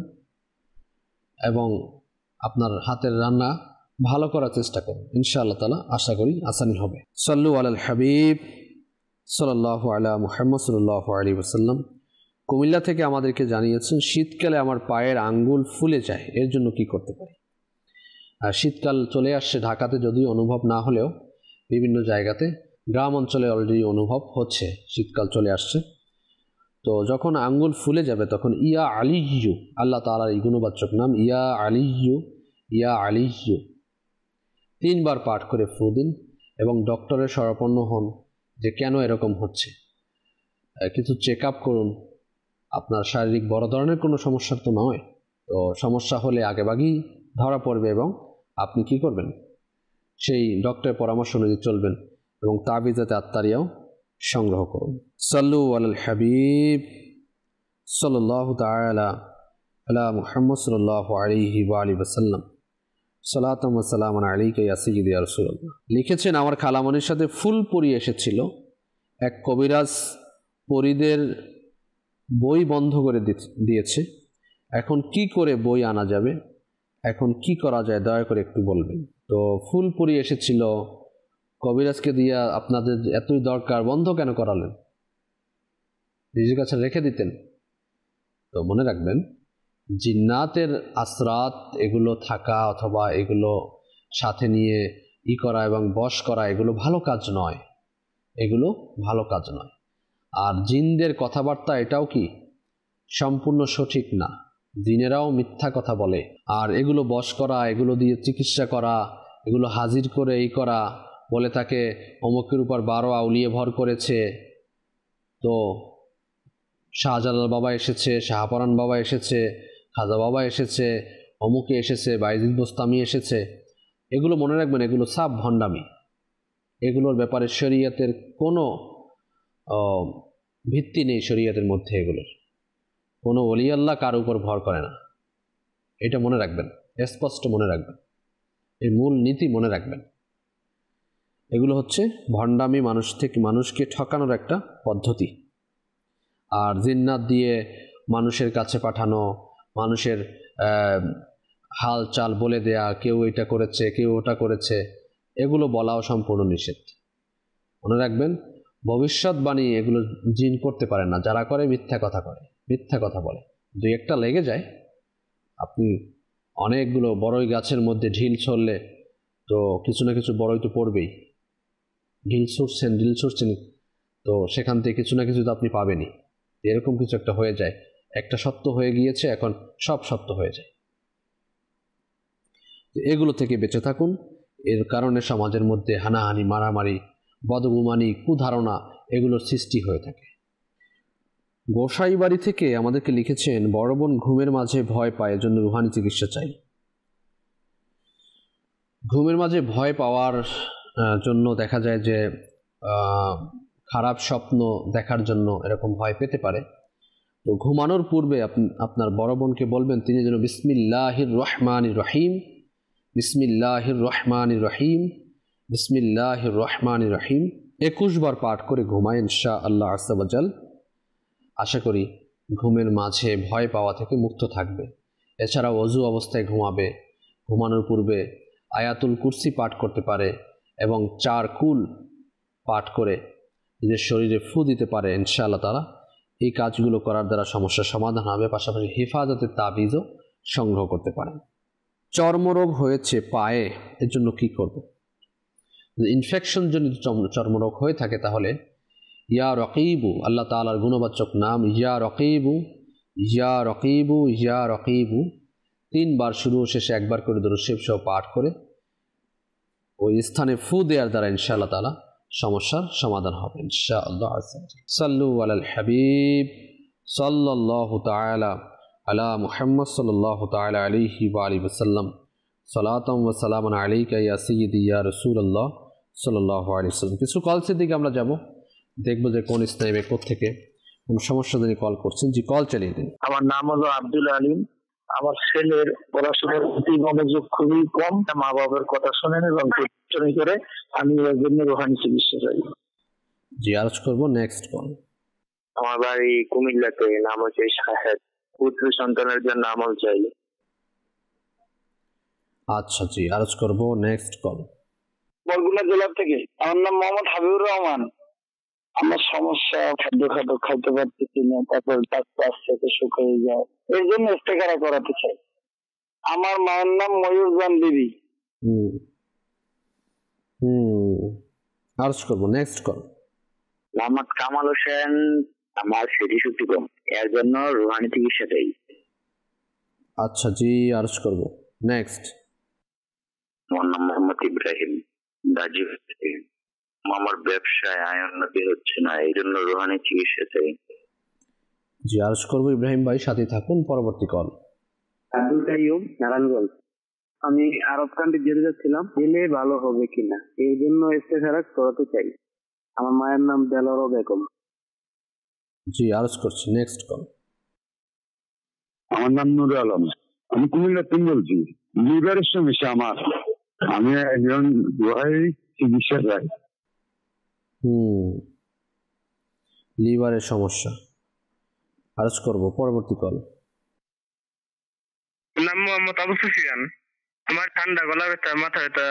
এবং আপনার হাতের রান্না ভালো করার চেষ্টা করুন ইনশাআল্লাহ তাআলা। আশা করি আসানি হবে। সাল্লু আলাল হাবিব সাল্লাল্লাহু আলা মুহাম্মদ সাল্লাল্লাহু আলাইহি ওয়াসাল্লাম। কুমিল্লা থেকে আমাদেরকে জানিয়েছেন, শীতকালে আমার পায়ের আঙ্গুল ফুলে যায়, এর জন্য কি করতে পারি? আর শীতকাল চলে আসছে, ঢাকাতে যদিও অনুভব না হলেও বিভিন্ন জায়গাতে গ্রাম অঞ্চলে অলরেডি অনুভব হচ্ছে, শীতকাল চলে আসছে। তো যখন আঙ্গুল ফুলে যাবে তখন ইয়া আলিয়্যু, আল্লাহ তাআলার এই গুণবাচক নাম ইয়া আলিয়্যু, ইয়া আলিয়্যু 3 বার পাঠ করে ফু দিন এবং ডক্টরের শরণাপন্ন হন যে কেন এরকম হচ্ছে। কিছু চেক আপ করুন। আপনার শারীরিক বড় ধরনের কোনো সমস্যা তো নয়, তো সমস্যা হলে আগেভাগেই ধরা পড়বে এবং আপনি কি করবেন, সেই ডক্টরের পরামর্শ অনুযায়ী চলবেন এবং তাবিজাতে আত্তারিয়াও সংগ্রহ করুন। সাল্লু আলাল হাবিব সাল্লাল্লাহু তাআলা আলা মুহাম্মদ সাল্লাল্লাহু আলাইহি ওয়া আলিহি ওয়াসাল্লাম। সালাতাম ওয়া সালামান আলাইকা ইয়া সাইয়্যিদি ইয়া রাসূলুল্লাহ। লিখেছেন, আমার খালামণির সাথে ফুল পরি এসেছিল। এক কবিরাজ পরিদের বই বন্ধ করে দিয়েছে। এখন কি করে বই আনা যাবে, এখন কি করা যায়, দয়া করে একটু বলবেন। তো ফুল পরি এসেছিল, কবিরাজকে দিয়া আপনাদের এতই দরকার, বন্ধ কেন করালেন? নিজের কাছে রেখে দিতেন। তো মনে রাখবেন, জিন্নাতের আসরাত এগুলো থাকা অথবা এগুলো সাথে নিয়ে করা এবং বশ করা এগুলো ভালো কাজ নয়, এগুলো ভালো কাজ নয়। আর জিনদের কথাবার্তা এটাও কি সম্পূর্ণ সঠিক না, জিনেরাও মিথ্যা কথা বলে। আর এগুলো বশ করা, এগুলো দিয়ে চিকিৎসা করা, এগুলো হাজির করে করা, বলে তাকে অমুকের উপর 12 আউলিয়ে ভর করেছে। তো শাহজালাল বাবা এসেছে, শাহপরান বাবা এসেছে, খাজা বাবা এসেছে, অমুকে এসেছে, বাইজিদ বোস্তামি এসেছে। এগুলো মনে রাখবেন, এগুলো সাব ভণ্ডামি। এগুলোর ব্যাপারে শরীয়তের কোনো ভিত্তি নেই। শরীয়তের মধ্যে এগুলোর কোনো ওলি আল্লাহ কার উপর ভর করে না। এটা মনে রাখবেন, স্পষ্ট মনে রাখবেন, এই মূল নীতি মনে রাখবেন। এগুলো হচ্ছে ভণ্ডামি, মানুষকে ঠকানোর একটা পদ্ধতি। আর জিন্নাত দিয়ে মানুষের কাছে পাঠানো, মানুষের হাল চাল বলে দেয়া, কেউ এটা করেছে কেউ ওটা করেছে, এগুলো বলাও সম্পূর্ণ নিষেধ। মনে রাখবেন, ভবিষ্যৎবাণী এগুলো জিন করতে পারে না। যারা করে মিথ্যা কথা করে, মিথ্যা কথা বলে। দুই একটা লেগে যায়। আপনি অনেকগুলো বড়ই গাছের মধ্যে ঢিল ছড়লে তো কিছু না কিছু বড়ই তো পড়বেই। ঢিল ছুটছেন তো সেখান থেকে কিছু না কিছু তো আপনি পাবেনই। এরকম কিছু একটা হয়ে যায়, একটা সত্য হয়ে গিয়েছে, এখন সব সত্য হয়ে যায়। এগুলো থেকে বেঁচে থাকুন। এর কারণে সমাজের মধ্যে হানাহানি, মারামারি, বদগুমানি, কুধারণা এগুলোর সৃষ্টি হয়ে থাকে। গোসাই বাড়ি থেকে আমাদেরকে লিখেছেন, বড় বোন ঘুমের মাঝে ভয় পায়, এজন্য রুহানি চিকিৎসা চাই। ঘুমের মাঝে ভয় পাওয়ার জন্য দেখা যায় যে খারাপ স্বপ্ন দেখার জন্য এরকম ভয় পেতে পারে। তো ঘুমানোর পূর্বে আপনার বড় বোনকে বলবেন তিনি যেন বিসমিল্লাহির রহমানির রহিম, বিসমিল্লাহির রহমানির রহিম, বিসমিল্লাহির রহমানির রহিম 21 বার পাঠ করে ঘুমায় ইনশাআল্লাহ আযজা ওয়া জাল। আশা করি ঘুমের মাঝে ভয় পাওয়া থেকে মুক্ত থাকবে। এছাড়াও ওযু অবস্থায় ঘুমাবে, ঘুমানোর পূর্বে আয়াতুল কুরসি পাঠ করতে পারে এবং 4 কুল পাঠ করে নিজের শরীরে ফু দিতে পারে ইনশাআল্লাহ তাআলা। এই কাজগুলো করার দ্বারা সমস্যার সমাধান হবে। পাশাপাশি হেফাজতের তাবিজও সংগ্রহ করতে পারেন। চর্মরোগ হয়েছে পায়ে, এর জন্য কি করব? ইনফেকশন জনিত চর্মরোগ হয়ে থাকে তাহলে ইয়া রকিবু, আল্লাহ তাআলার গুণবাচক নাম ইয়া রকিবু, ইয়া রকিবু, ইয়া রকিবু 3 বার শুরু ও শেষে 1 বার করে দরুদ শরীফ সহ পাঠ করে ওই স্থানে ফু দেওয়ার দ্বারা ইনশাআল্লাহ তাআলা সমস্যার সমাধান হবে ইনশাআল্লাহ। সাল্লু আলাল হাবিব সাল্লাল্লাহু তাআলা আলা মুহাম্মদ সাল্লাল্লাহু তাআলা আলাইহি ওয়া আলিহি ওয়াসাল্লাম। সালাতাম ওয়া সালামান আলাইকা ইয়া সাইয়্যিদি ইয়া রাসূলুল্লাহ সাল্লাল্লাহু আলাইহি ওয়াসাল্লাম। কিছু কলসের দিকে আমরা যাব, দেখব যে কোন স্নাইবে কোত্থেকে কোন সমস্যা জন্য কল করছেন। জি, কল চালিয়ে দিন। আমার নাম হলো আব্দুল আলিম। আমার ছেলের পড়াশোনার প্রতি মনোযোগ খুবই কম। মা বাবার কথা শোনেন এবং পরিচালনা করে। আমি এর জন্য রুহানি চিকিৎসা চাই। জি, আরজ করব। Next call. আমার বাড়ি কুমিল্লাতে, নাম হচ্ছে শাহেদ। পুত্র সন্তানের জন্য আমল চাই। আচ্ছা, জি, আরজ করব। Next call. বরগুনা জেলা থেকে। আমার নাম মোহাম্মদ হাবিবুর রহমান। আমার সমস্যা, খাদ্য খাইতে পারতেছি না, তারপর ডাক্তার আসতে শুকিয়ে যায়, এর জন্য ইস্তেখারা করাতে চাই। আমার মায়ের নাম ময়ূরজান বিবি। আরজ করব। Next call. মোহাম্মদ কামাল হোসেন। আমার স্মৃতিশক্তি কম, এর জন্য রুহানি চিকিৎসা চাই। আচ্ছা, জি, আরজ করব। নেক্সট। আমার নাম মোহাম্মদ ইব্রাহিম, গাজীপুর থেকে। আমার ব্যবসায় আয় উন্নতি হচ্ছে না, এই জন্য রুহানি চিকিৎসা চাই। জি, আরজ করব। ইব্রাহিম ভাই সাথে থাকুন। পরবর্তী কল। আব্দুল কাইয়ুম, নারায়ণগঞ্জ। আমি আরব কান্ট্রি যেতে যাচ্ছিলাম, গেলে ভালো হবে কিনা এই জন্য ইস্তেখারা করাতে চাই। আমার মায়ের নাম দেলোয়ার বেগম। জি, আরজ করছি। Next call. আমার নাম নুরুল আলম, আমি কুমিল্লা থেকে বলছি। লিভারের সমস্যা আমার, আমি একজন চিকিৎসা চাই। লিভারের সমস্যা, আরজ করব পরবর্তী কল। নাম মোহাম্মদ আবু সুফিয়ান। আমার ঠান্ডা, গলা ব্যথা, মাথা ব্যথা,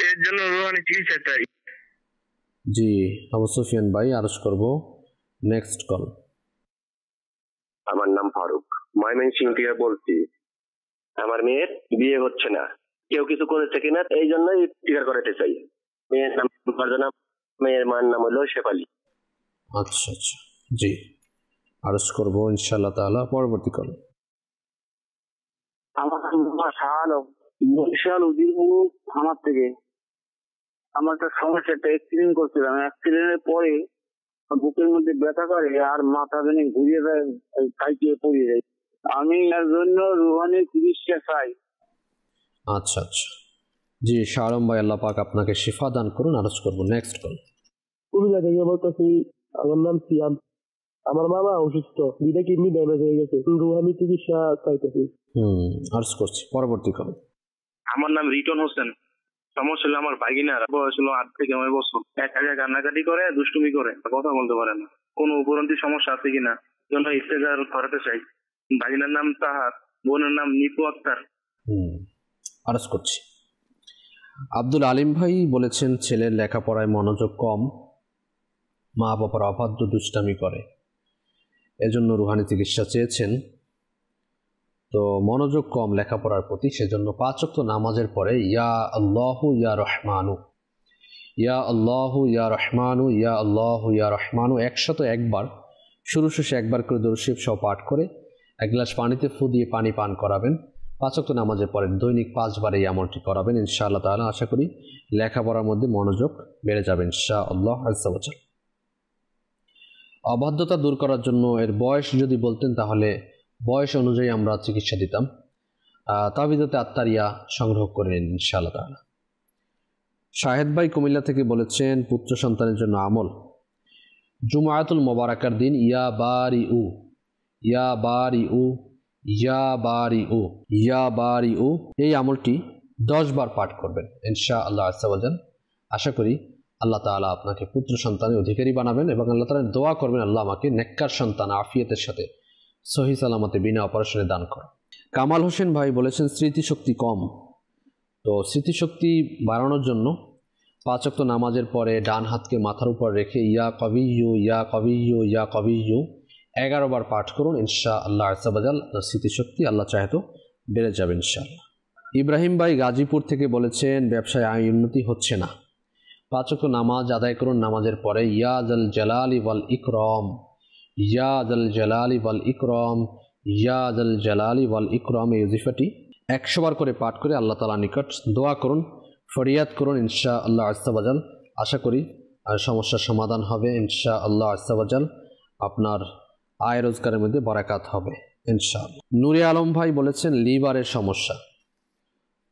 এর জন্য রুহানি চিকিৎসা চাই। জি আবু সুফিয়ান ভাই, আরজ করব নেক্সট কল। আমার নাম ফারুক, ময়মনসিংহ থেকে বলছি। আমার মেয়ের বিয়ে হচ্ছে না, কেউ কিছু করেছে কিনা এই জন্যই টিকার করাতে চাই। মেয়ের নাম ফারজানা, মেয়ের মায়ের নাম হলো শেফালি। আচ্ছা আচ্ছা, জি আরজ করব ইনশাআল্লাহ তাআলা পরবর্তী কল। আমার আমার থেকে আমার একটা সমস্যা, একটা অ্যাক্সিডেন্ট করছিলাম। অ্যাক্সিডেন্টের পরে বুকের মধ্যে ব্যথা করে আর মাথা ভেঙে ঘুরিয়ে যায়, কাইটিয়ে পড়ে যায়। আমি এর জন্য রুহানি চিকিৎসা চাই। আচ্ছা আচ্ছা, জি শাহ আলম ভাই, আল্লাহ পাক আপনাকে শিফা দান করুন। আরজ করব নেক্সট কল। কুমিল্লা থেকে বলতেছি, আমার নাম সিয়াম। আমার মামা অসুস্থ, দুইটা কিডনি ড্যামেজ হয়ে গেছে, রুহানি চিকিৎসা চাইতেছি। আরজ করছি পরবর্তী কল। আমার নাম রিটন হোসেন। সমস্যা হলো আমার ভাগিনার বয়স হলো 8 থেকে 9 বছর। এক জায়গায় কান্নাকাটি করে, দুষ্টুমি করে, কথা বলতে পারে না। কোনো উপরন্তি সমস্যা আছে কিনা জন্য ইস্তেজার করাতে চাই। ভাগিনার নাম তাহার, বোনের নাম নিপু আক্তার। আরজ করছি। আব্দুল আলিম ভাই বলেছেন ছেলের লেখাপড়ায় মনোযোগ কম, মা বাবার অবাধ্য দুষ্টামি করে, এজন্য রুহানি চিকিৎসা চেয়েছেন। তো মনোযোগ কম লেখাপড়ার প্রতি, সেজন্য 5 ওয়াক্ত নামাজের পরে ইয়া আল্লাহু ইয়া রহমানু, ইয়া আল্লাহু ইয়া রহমানু, ইয়া আল্লাহু ইয়া রহমানু 101 বার, শুরু শেষে একবার করে দরুদ শরীফ সহ পাঠ করে 1 গ্লাস পানিতে ফু দিয়ে পানি পান করাবেন। 5 ওয়াক্ত নামাজের পরে দৈনিক 5 বার এই আমলটি করাবেন। ইনশাআল্লাহ তাআলা আশা করি লেখাপড়ার মধ্যে মনোযোগ বেড়ে যাবে ইনশাআল্লাহ আজ্জা ওয়া জাল। অবাধ্যতা দূর করার জন্য এর বয়স যদি বলতেন তাহলে বয়স অনুযায়ী আমরা চিকিৎসা দিতাম। তাবিদাতে আত্মারিয়া সংগ্রহ করে নিন ইনশাআল্লাহ তাআলা। শাহেদ ভাই কুমিল্লা থেকে বলেছেন পুত্র সন্তানের জন্য আমল, জুমায়াতুল মোবারাকার দিন ইয়া বারিউ, ইয়া বারিউ, ইয়া বারিউ, ইয়া বারিউ এই আমলটি 10 বার পাঠ করবেন ইনশাআল্লাহ আজ্জা ওয়া জাল। আশা করি আল্লাহ তাআলা আপনাকে পুত্র সন্তানের অধিকারী বানাবেন এবং আল্লাহ তাআলা দোয়া করবেন, আল্লাহ আমাকে নেককার সন্তান আফিয়তের সাথে সহি সালামতে বিনা অপারেশনে দান করো। কামাল হোসেন ভাই বলেছেন স্মৃতিশক্তি কম, তো স্মৃতিশক্তি বাড়ানোর জন্য 5 ওয়াক্ত নামাজের পরে ডান হাতকে মাথার উপর রেখে ইয়া কবিয়্যু, ইয়া কবিয়্যু, ইয়া কবিয়্যু 11 বার পাঠ করুন ইনশাআল্লাহ আজ্জা ওয়া জাল। স্মৃতিশক্তি আল্লাহ চাহে তো বেড়ে যাবে ইনশাআল্লাহ। ইব্রাহিম ভাই গাজীপুর থেকে বলেছেন ব্যবসায় আয় উন্নতি হচ্ছে না, 5 ওয়াক্ত নামাজ আদায় করুন, নামাজের পরে ইয়া জাল জালালি ওয়াল ইকরাম, ইয়া জাল জালালি ওয়াল ইকরাম, ইয়া জাল জালালি ওয়াল ইকরাম এই ওজিফাটি 100 বার করে পাঠ করে আল্লাহ তাআলার নিকট দোয়া করুন, ফরিয়াদ করুন ইনশাআল্লাহ আজ্জা ওয়া জাল। আশা করি সমস্যার সমাধান হবে ইনশাআল্লাহ আজ্জা ওয়া জাল, আপনার আয় রোজগারের মধ্যে বরাকাত হবে ইনশাআল্লাহ। নূরে আলম ভাই বলেছেন লিভারের সমস্যা,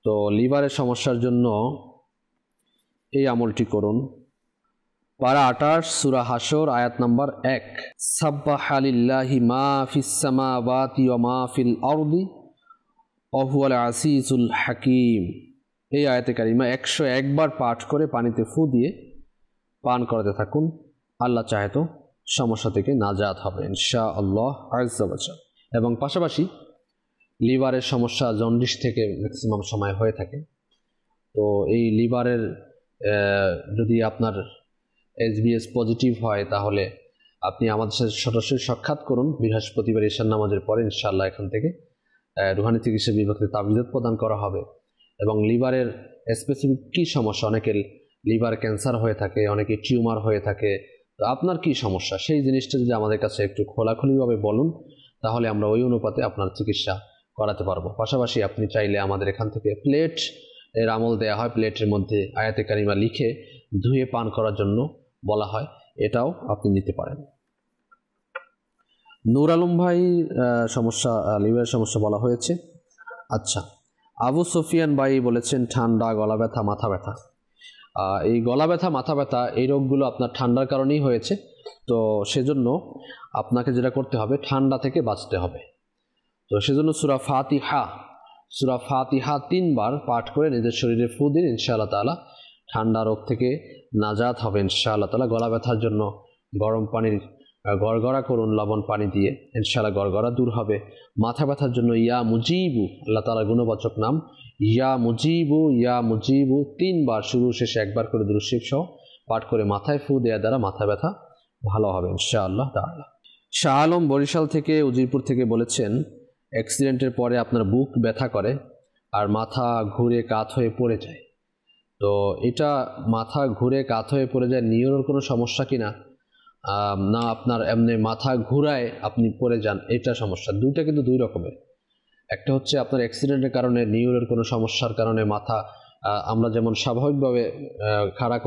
তো লিভারের সমস্যার জন্য এই আমলটি করুন। পারা 28 সূরা হাশর আয়াত নাম্বার 1, সাব্বাহা লিল্লাহি মা ফিস সামাওয়াতি ওয়া মা ফিল আরদি ওয়া হুয়াল আসিসুল হাকীম। এই আয়াতে কারিমা 101 বার পাঠ করে পানিতে ফু দিয়ে পান করাতে থাকুন, আল্লাহ চাহে তো সমস্যা থেকে নাজাত হবে ইনশাআল্লাহ আজ্জা ওয়া জাল। এবং পাশাপাশি লিভারের সমস্যা জন্ডিস থেকে ম্যাক্সিমাম সময় হয়ে থাকে, তো এই লিভারের যদি আপনার SBS পজিটিভ হয় তাহলে আপনি আমাদের সাথে সরাসরি সাক্ষাৎ করুন বৃহস্পতিবার ঈশার নামাজের পরে ইনশাআল্লাহ। এখান থেকে রুহানি চিকিৎসা বিভাগে তাবিজ প্রদান করা হবে এবং লিভারের স্পেসিফিক কী সমস্যা, অনেকের লিভার ক্যান্সার হয়ে থাকে, অনেকে টিউমার হয়ে থাকে, তো আপনার কি সমস্যা সেই জিনিসটা যদি আমাদের কাছে একটু খোলাখুলিভাবে বলুন তাহলে আমরা ওই অনুপাতে আপনার চিকিৎসা করাতে পারবো। পাশাপাশি আপনি চাইলে আমাদের এখান থেকে প্লেট এর আমল দেওয়া হয়, প্লেটের মধ্যে আয়াতে কারিমা লিখে ধুয়ে পান করার জন্য বলা হয়, এটাও আপনি নিতে পারেন। নূর আলম ভাই সমস্যা লিভারের সমস্যা বলা হয়েছে। আচ্ছা, আবু সুফিয়ান ভাই বলেছেন ঠান্ডা, গলা ব্যথা, মাথা ব্যথা। এই গলা ব্যথা, মাথা ব্যথা এই রোগগুলো আপনার ঠান্ডার কারণেই হয়েছে, তো সেজন্য আপনাকে যেটা করতে হবে ঠান্ডা থেকে বাঁচতে হবে। তো সেজন্য সূরা ফাতিহা, সূরা ফাতিহা 3 বার পাঠ করে নিজের শরীরে ফু দিন, ইনশাআল্লাহ তাআলা ঠান্ডা রোগ থেকে নাজাত হবে ইনশাআল্লাহ তাআলা। গলা ব্যথার জন্য গরম পানির গড়গড়া করুন লবণ পানি দিয়ে, ইনশাআল্লাহ গড়গড়া দূর হবে। মাথা ব্যথার জন্য ইয়া মুজিবু, আল্লাহ তাআলার গুণবাচক নাম ইয়া মুজিবু 3 বার শুরু শেষে একবার করে দুরূদ শরীফ সহ পাঠ করে মাথায় ফু দেওয়া দ্বারা মাথা ব্যথা ভালো হবে ইনশাআল্লাহ তাআলা। শাহ আলম বরিশাল থেকে উজিরপুর থেকে বলেছেন, অ্যাক্সিডেন্টের পরে আপনার বুক ব্যথা করে আর মাথা ঘুরে কাত হয়ে পড়ে যায়, তো এটা মাথা ঘুরে কাত হয়ে পড়ে যায় নিউরোর কোনো সমস্যা কিনা, না আপনার এমনি মাথা ঘুরায় আপনি পড়ে যান এটা সমস্যা? দুইটা কিন্তু দুই রকমের। একটা হচ্ছে আপনার অ্যাক্সিডেন্টের কারণে নিউরোর কোনো সমস্যার কারণে মাথা আমরা যেমন স্বাভাবিকভাবে খাড়া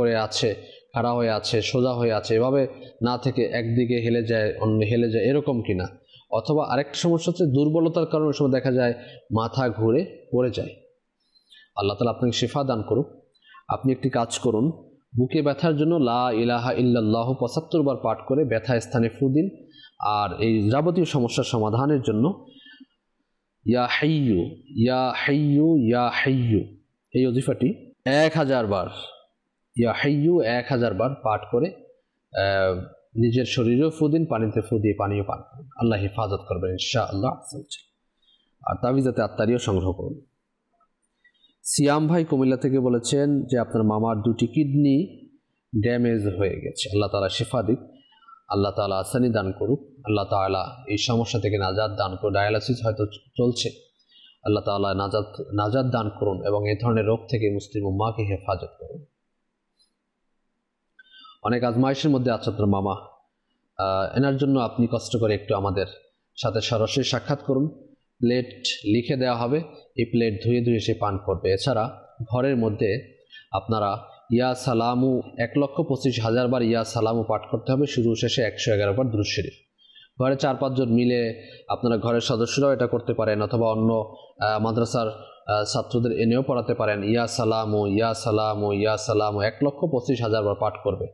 হয়ে আছে সোজা হয়ে আছে এভাবে না থেকে একদিকে হেলে যায় অন্য হেলে যায় এরকম কিনা, অথবা আরেকটা সমস্যা হচ্ছে দুর্বলতার কারণে সময় দেখা যায় মাথা ঘুরে পড়ে যায়। আল্লাহ তাআলা আপনাকে শিফা দান করুক। আপনি একটি কাজ করুন, বুকে ব্যথার জন্য লা ইলাহা ইল্লাল্লাহু ৭৫ বার পাঠ করে ব্যথা স্থানে ফু দিন, আর এই যাবতীয় সমস্যার সমাধানের জন্য ইয়া হাইয়ু ইয়া হাইয়ু ইয়া হাইয়ু এই ওজিফাটি 1000 বার, ইয়া হাইয়ু 1000 বার পাঠ করে নিজের শরীরেও ফু দিন, পানিতে ফু দিয়ে পানিও পান করুন। আল্লাহ হেফাজত করবেন ইনশাআল্লাহ। আর তাবিজাতে আত্মারিও সংগ্রহ করুন। সিয়াম ভাই কুমিল্লা থেকে বলেছেন যে আপনার মামার 2টি কিডনি ড্যামেজ হয়ে গেছে, আল্লাহ তাআলা শিফা দিক, আল্লাহ তাআলা আসানি দান করুক, আল্লাহ তাআলা এই সমস্যা থেকে নাজাত দান করুন। ডায়ালিসিস হয়তো চলছে, আল্লাহ তাআলা নাজাত দান করুন এবং এই ধরনের রোগ থেকে মুসলিম উম্মাহকে হেফাজত করুন। অনেক আজমাইশের মধ্যে আছে আপনার মামা, এনার জন্য আপনি কষ্ট করে একটু আমাদের সাথে সরাসরি সাক্ষাৎ করুন, প্লেট লিখে দেওয়া হবে, এই প্লেট ধুয়ে সে পান করবে। এছাড়া ঘরের মধ্যে আপনারা ইয়া সালামু 1,25,000 বার ইয়া সালামু পাঠ করতে হবে, শুরু শেষে 111 বার দুরূদ শরীফ। ঘরে 4-5 জন মিলে আপনারা ঘরের সদস্যরাও এটা করতে পারেন, অথবা অন্য মাদ্রাসার ছাত্রদের এনেও পড়াতে পারেন। ইয়া সালামু 1,25,000 বার পাঠ করবে,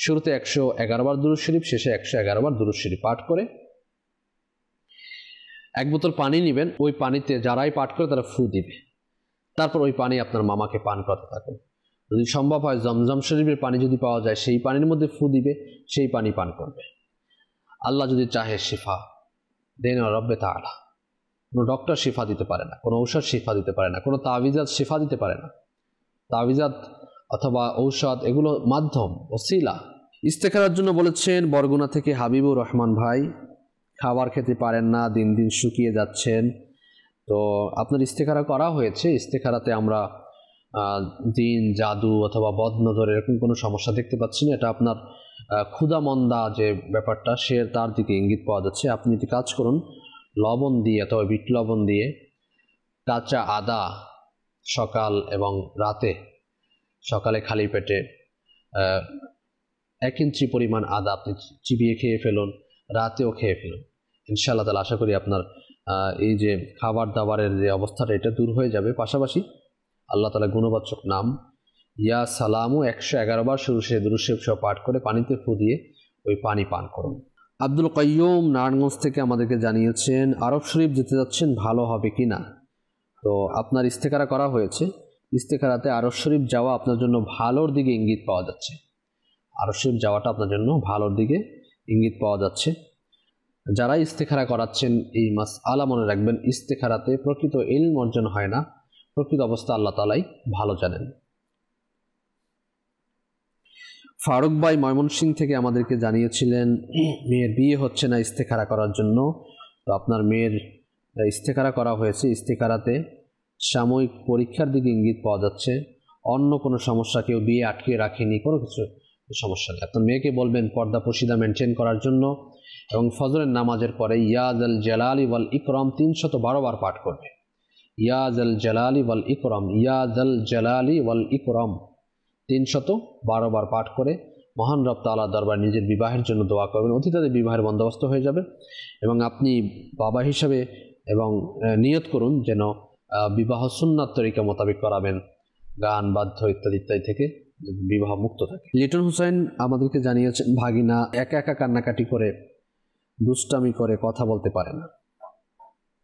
শুরুতে 111 বার দুরূদ শরীফ, শেষে 111 বার দুরূদ শরীফ পাঠ করে 1 বোতল পানি নেবেন, ওই পানিতে যারাই পাঠ করে তারা ফু দিবে, তারপর ওই পানি আপনার মামাকে পান করতে থাকুন। যদি সম্ভব হয় জমজম শরীফের পানি যদি পাওয়া যায় সেই পানির মধ্যে ফু দিবে, সেই পানি পান করবে। আল্লাহ যদি চাহে শিফা দেন রব্বে তাআলা। কোনো ডক্টর শিফা দিতে পারে না, কোনো ঔষধ শিফা দিতে পারে না, কোনো তাবিজাত শিফা দিতে পারে না। তাবিজাত অথবা ঔষধ এগুলো মাধ্যম, ওসিলা। ইস্তেখারার জন্য বলেছেন বরগুনা থেকে হাবিবুর রহমান ভাই, খাবার খেতে পারেন না, দিন দিন শুকিয়ে যাচ্ছেন, তো আপনার ইস্তেখারা করা হয়েছে। ইস্তেখারাতে আমরা জিন, জাদু অথবা বদনজর এরকম কোনো সমস্যা দেখতে পাচ্ছি না, এটা আপনার ক্ষুধা মন্দা যে ব্যাপারটা সে তার দিকে ইঙ্গিত পাওয়া যাচ্ছে। আপনি একটি কাজ করুন, লবণ দিয়ে অথবা বিট লবণ দিয়ে কাঁচা আদা সকাল এবং রাতে, সকালে খালি পেটে 1 ইঞ্চি পরিমাণ আদা আপনি চিবিয়ে খেয়ে ফেলুন, রাতেও খেয়ে ফেলুন। ইনশাআল্লাহ তাআলা আশা করি আপনার এই যে খাবার দাবারের যে অবস্থাটা এটা দূর হয়ে যাবে। পাশাপাশি আল্লাহ তাআলা গুণবাচক নাম ইয়া সালামু 111 বার শুরু শেষে দুরূদ শরীফ সহ পাঠ করে পানিতে ফু দিয়ে ওই পানি পান করুন। আব্দুল কাইয়ুম নারায়ণগঞ্জ থেকে আমাদেরকে জানিয়েছেন আরব শরীফ যেতে যাচ্ছেন, ভালো হবে কি না। তো আপনার ইস্তেখারা করা হয়েছে, ইস্তেখারাতে আরব শরীফ যাওয়া আপনার জন্য ভালোর দিকে ইঙ্গিত পাওয়া যাচ্ছে। আরব শরীফ যাওয়াটা আপনার জন্য ভালোর দিকে ইঙ্গিত পাওয়া যাচ্ছে। যারা ইস্তেখারা করাচ্ছেন এই মাসআলা মনে রাখবেন, ইস্তেখারাতে প্রকৃত ইলম অর্জন হয় না, প্রকৃত অবস্থা আল্লাহ তাআলাই ভালো জানেন। ফারুক ভাই ময়মনসিংহ থেকে আমাদেরকে জানিয়েছিলেন মেয়ের বিয়ে হচ্ছে না ইস্তেখারা করার জন্য। তো আপনার মেয়ের ইস্তেখারা করা হয়েছে, ইস্তেখারাতে সাময়িক পরীক্ষার দিকে ইঙ্গিত পাওয়া যাচ্ছে, অন্য কোনো সমস্যা, কেউ বিয়ে আটকে রাখেনি, কোনো কিছু সমস্যা নেই। আপনার মেয়েকে বলবেন পর্দা পশিদা মেনটেন করার জন্য এবং ফজরের নামাজের পরে ইয়া জাল জালালি ওয়াল ইকরাম 312 বার পাঠ করবে। ইয়া জাল জালালি ওয়াল ইকরাম, ইয়া জাল জালালি ওয়াল ইকরাম 312 বার পাঠ করে মহান রব তাআলার দরবারে নিজের বিবাহের জন্য দোয়া করবেন, অতি তাড়াতাড়ি বিবাহের বন্দোবস্ত হয়ে যাবে। এবং আপনি বাবা হিসাবে এবং নিয়ত করুন যেন বিবাহ সুন্নাত তরিকা মোতাবেক করাবেন, গান বাদ্য ইত্যাদি ইত্যাদি থেকে বিবাহ মুক্ত থাকে। লিটন হুসাইন আমাদেরকে জানিয়েছেন ভাগিনা একা একা কান্নাকাটি করে, দুষ্টামি করে, কথা বলতে পারে না।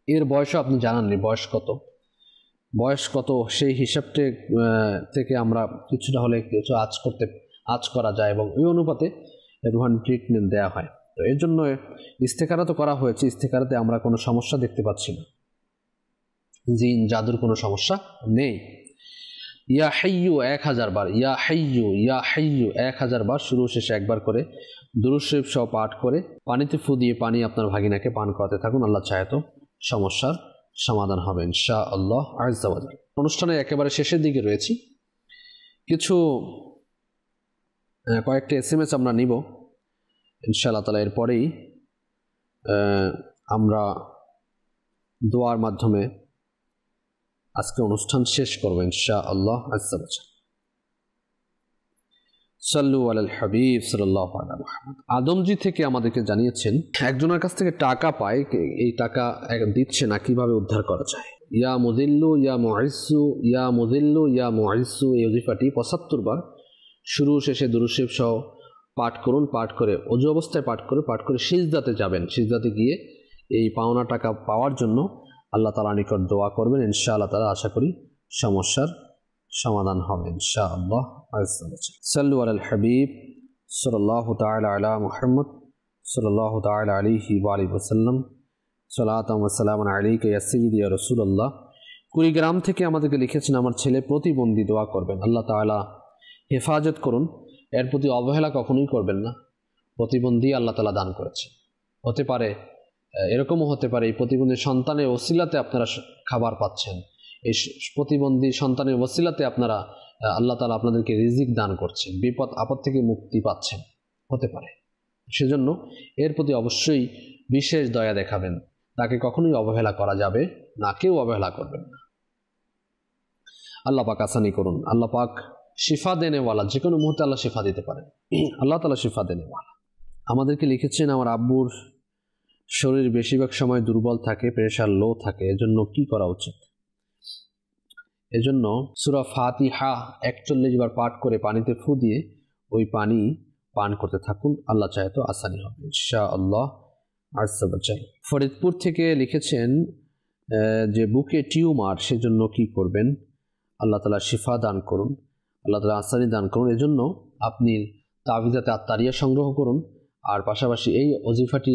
এর বয়সও আপনি জানাননি বয়স কত, বয়স কত সেই হিসাবটি থেকে আমরা কিছুটা হলে কিছু আজ করা যায় এবং এই অনুপাতে রুহানি ট্রিটমেন্ট দেওয়া হয়। তো এর জন্য ইস্তেখারা তো করা হয়েছে, ইস্তেখারাতে আমরা কোনো সমস্যা দেখতে পাচ্ছি না, জিন জাদুর কোনো সমস্যা নেই। ইয়া হাইয়ু 1000 বার, ইয়া হাইয়ু 1000 বার, শুরু শেষে একবার করে দুরূদ শরীফ সহ পাঠ করে পানিতে ফু দিয়ে পানি আপনার ভাগিনাকে পান করাতে থাকুন। আল্লাহ চাহে তো সমস্যার সমাধান হবে ইনশাআল্লাহ আযজা ওয়া জাল। অনুষ্ঠানের একেবারে শেষের দিকে রয়েছি, কিছু কয়েকটি SMS আমরা নিব ইনশাআল্লাহ তাআলা। এরপরেই আমরা দোয়ার মাধ্যমে আজকে অনুষ্ঠান শেষ করব ইনশাআল্লাহ আযজা ওয়া জাল। সাল্লু আলাল হাবিব সাল্লাল্লাহু আলাইহি মুহাম্মদ। আদমজি থেকে আমাদেরকে জানিয়েছেন একজনের কাছ থেকে টাকা পায়, এই টাকা দিচ্ছে না, কিভাবে উদ্ধার করা যায়। ইয়া মুযিল্লু ইয়া মুইজ্জু, ইয়া মুযিল্লু ইয়া মুইজ্জু, এই ওজিফাটি 75 বার শুরু শেষে দুরূদ শরীফ সহ পাঠ করুন। পাঠ করে ওযু অবস্থায় পাঠ করে সিজদাতে যাবেন। সিজদাতে গিয়ে এই পাওনা টাকা পাওয়ার জন্য আল্লাহ তাআলার নিকট দোয়া করবেন। ইনশাআল্লাহ তাআলা আশা করি সমস্যার সমাধান হবে ইনশাআল্লাহ আযজা ওয়া জাল। সাল্লু আলাল হাবিব সাল্লাল্লাহু তাআলা আলা মুহাম্মদ সাল্লাল্লাহু তাআলা আলাইহি ওয়া আলিহি ওয়াসাল্লাম। সালাতাম ওয়া সালামান আলাইকা ইয়া সাইয়্যিদি ইয়া রাসূলুল্লাহ। কুড়িগ্রাম থেকে আমাদেরকে লিখেছেন আমার ছেলে প্রতিবন্ধী, দোয়া করবেন। আল্লাহ তাআলা হেফাজত করুন, এর প্রতি অবহেলা কখনোই করবেন না। প্রতিবন্ধী আল্লাহ তাআলা দান করেছেন, হতে পারে এরকমও হতে পারে এই প্রতিবন্ধী সন্তানের ওসিলাতে আপনারা খাবার পাচ্ছেন, এই প্রতিবন্ধী সন্তানের ওসিলাতে আপনারা আল্লাহ তাআলা আপনাদেরকে রিজিক দান করছেন, বিপদ আপদ থেকে মুক্তি পাচ্ছেন, হতে পারে। সেজন্য এর প্রতি অবশ্যই বিশেষ দয়া দেখাবেন, তাকে কখনোই অবহেলা করা যাবে না, কেউ অবহেলা করবেন না। আল্লাহ পাক আসানি করুন, আল্লাহ পাক শিফা দেনেওয়ালা, যে কোনো মুহূর্তে আল্লাহ শিফা দিতে পারেন, আল্লাহ তাআলা শিফা দেনেওয়ালা। আমাদেরকে লিখেছেন আমার আব্বুর শরীর বেশিরভাগ সময় দুর্বল থাকে, প্রেশার লো থাকে, এজন্য কি করা উচিত? এজন্য সূরা ফাতিহা 41 বার পাঠ করে পানিতে ফু দিয়ে ওই পানি পান করতে থাকুন, আল্লাহ চাহে তো আসানি হবে ইনশাআল্লাহ আযজা ওয়া জাল। ফরিদপুর থেকে লিখেছেন যে বুকে টিউমার, সেজন্য কি করবেন? আল্লাহ তাআলা শিফা দান করুন, আল্লাহ তাআলা আসানি দান করুন। এজন্য আপনি তাবিজাতে আত্মারিয়া সংগ্রহ করুন, আর পাশাপাশি এই ওজিফাটি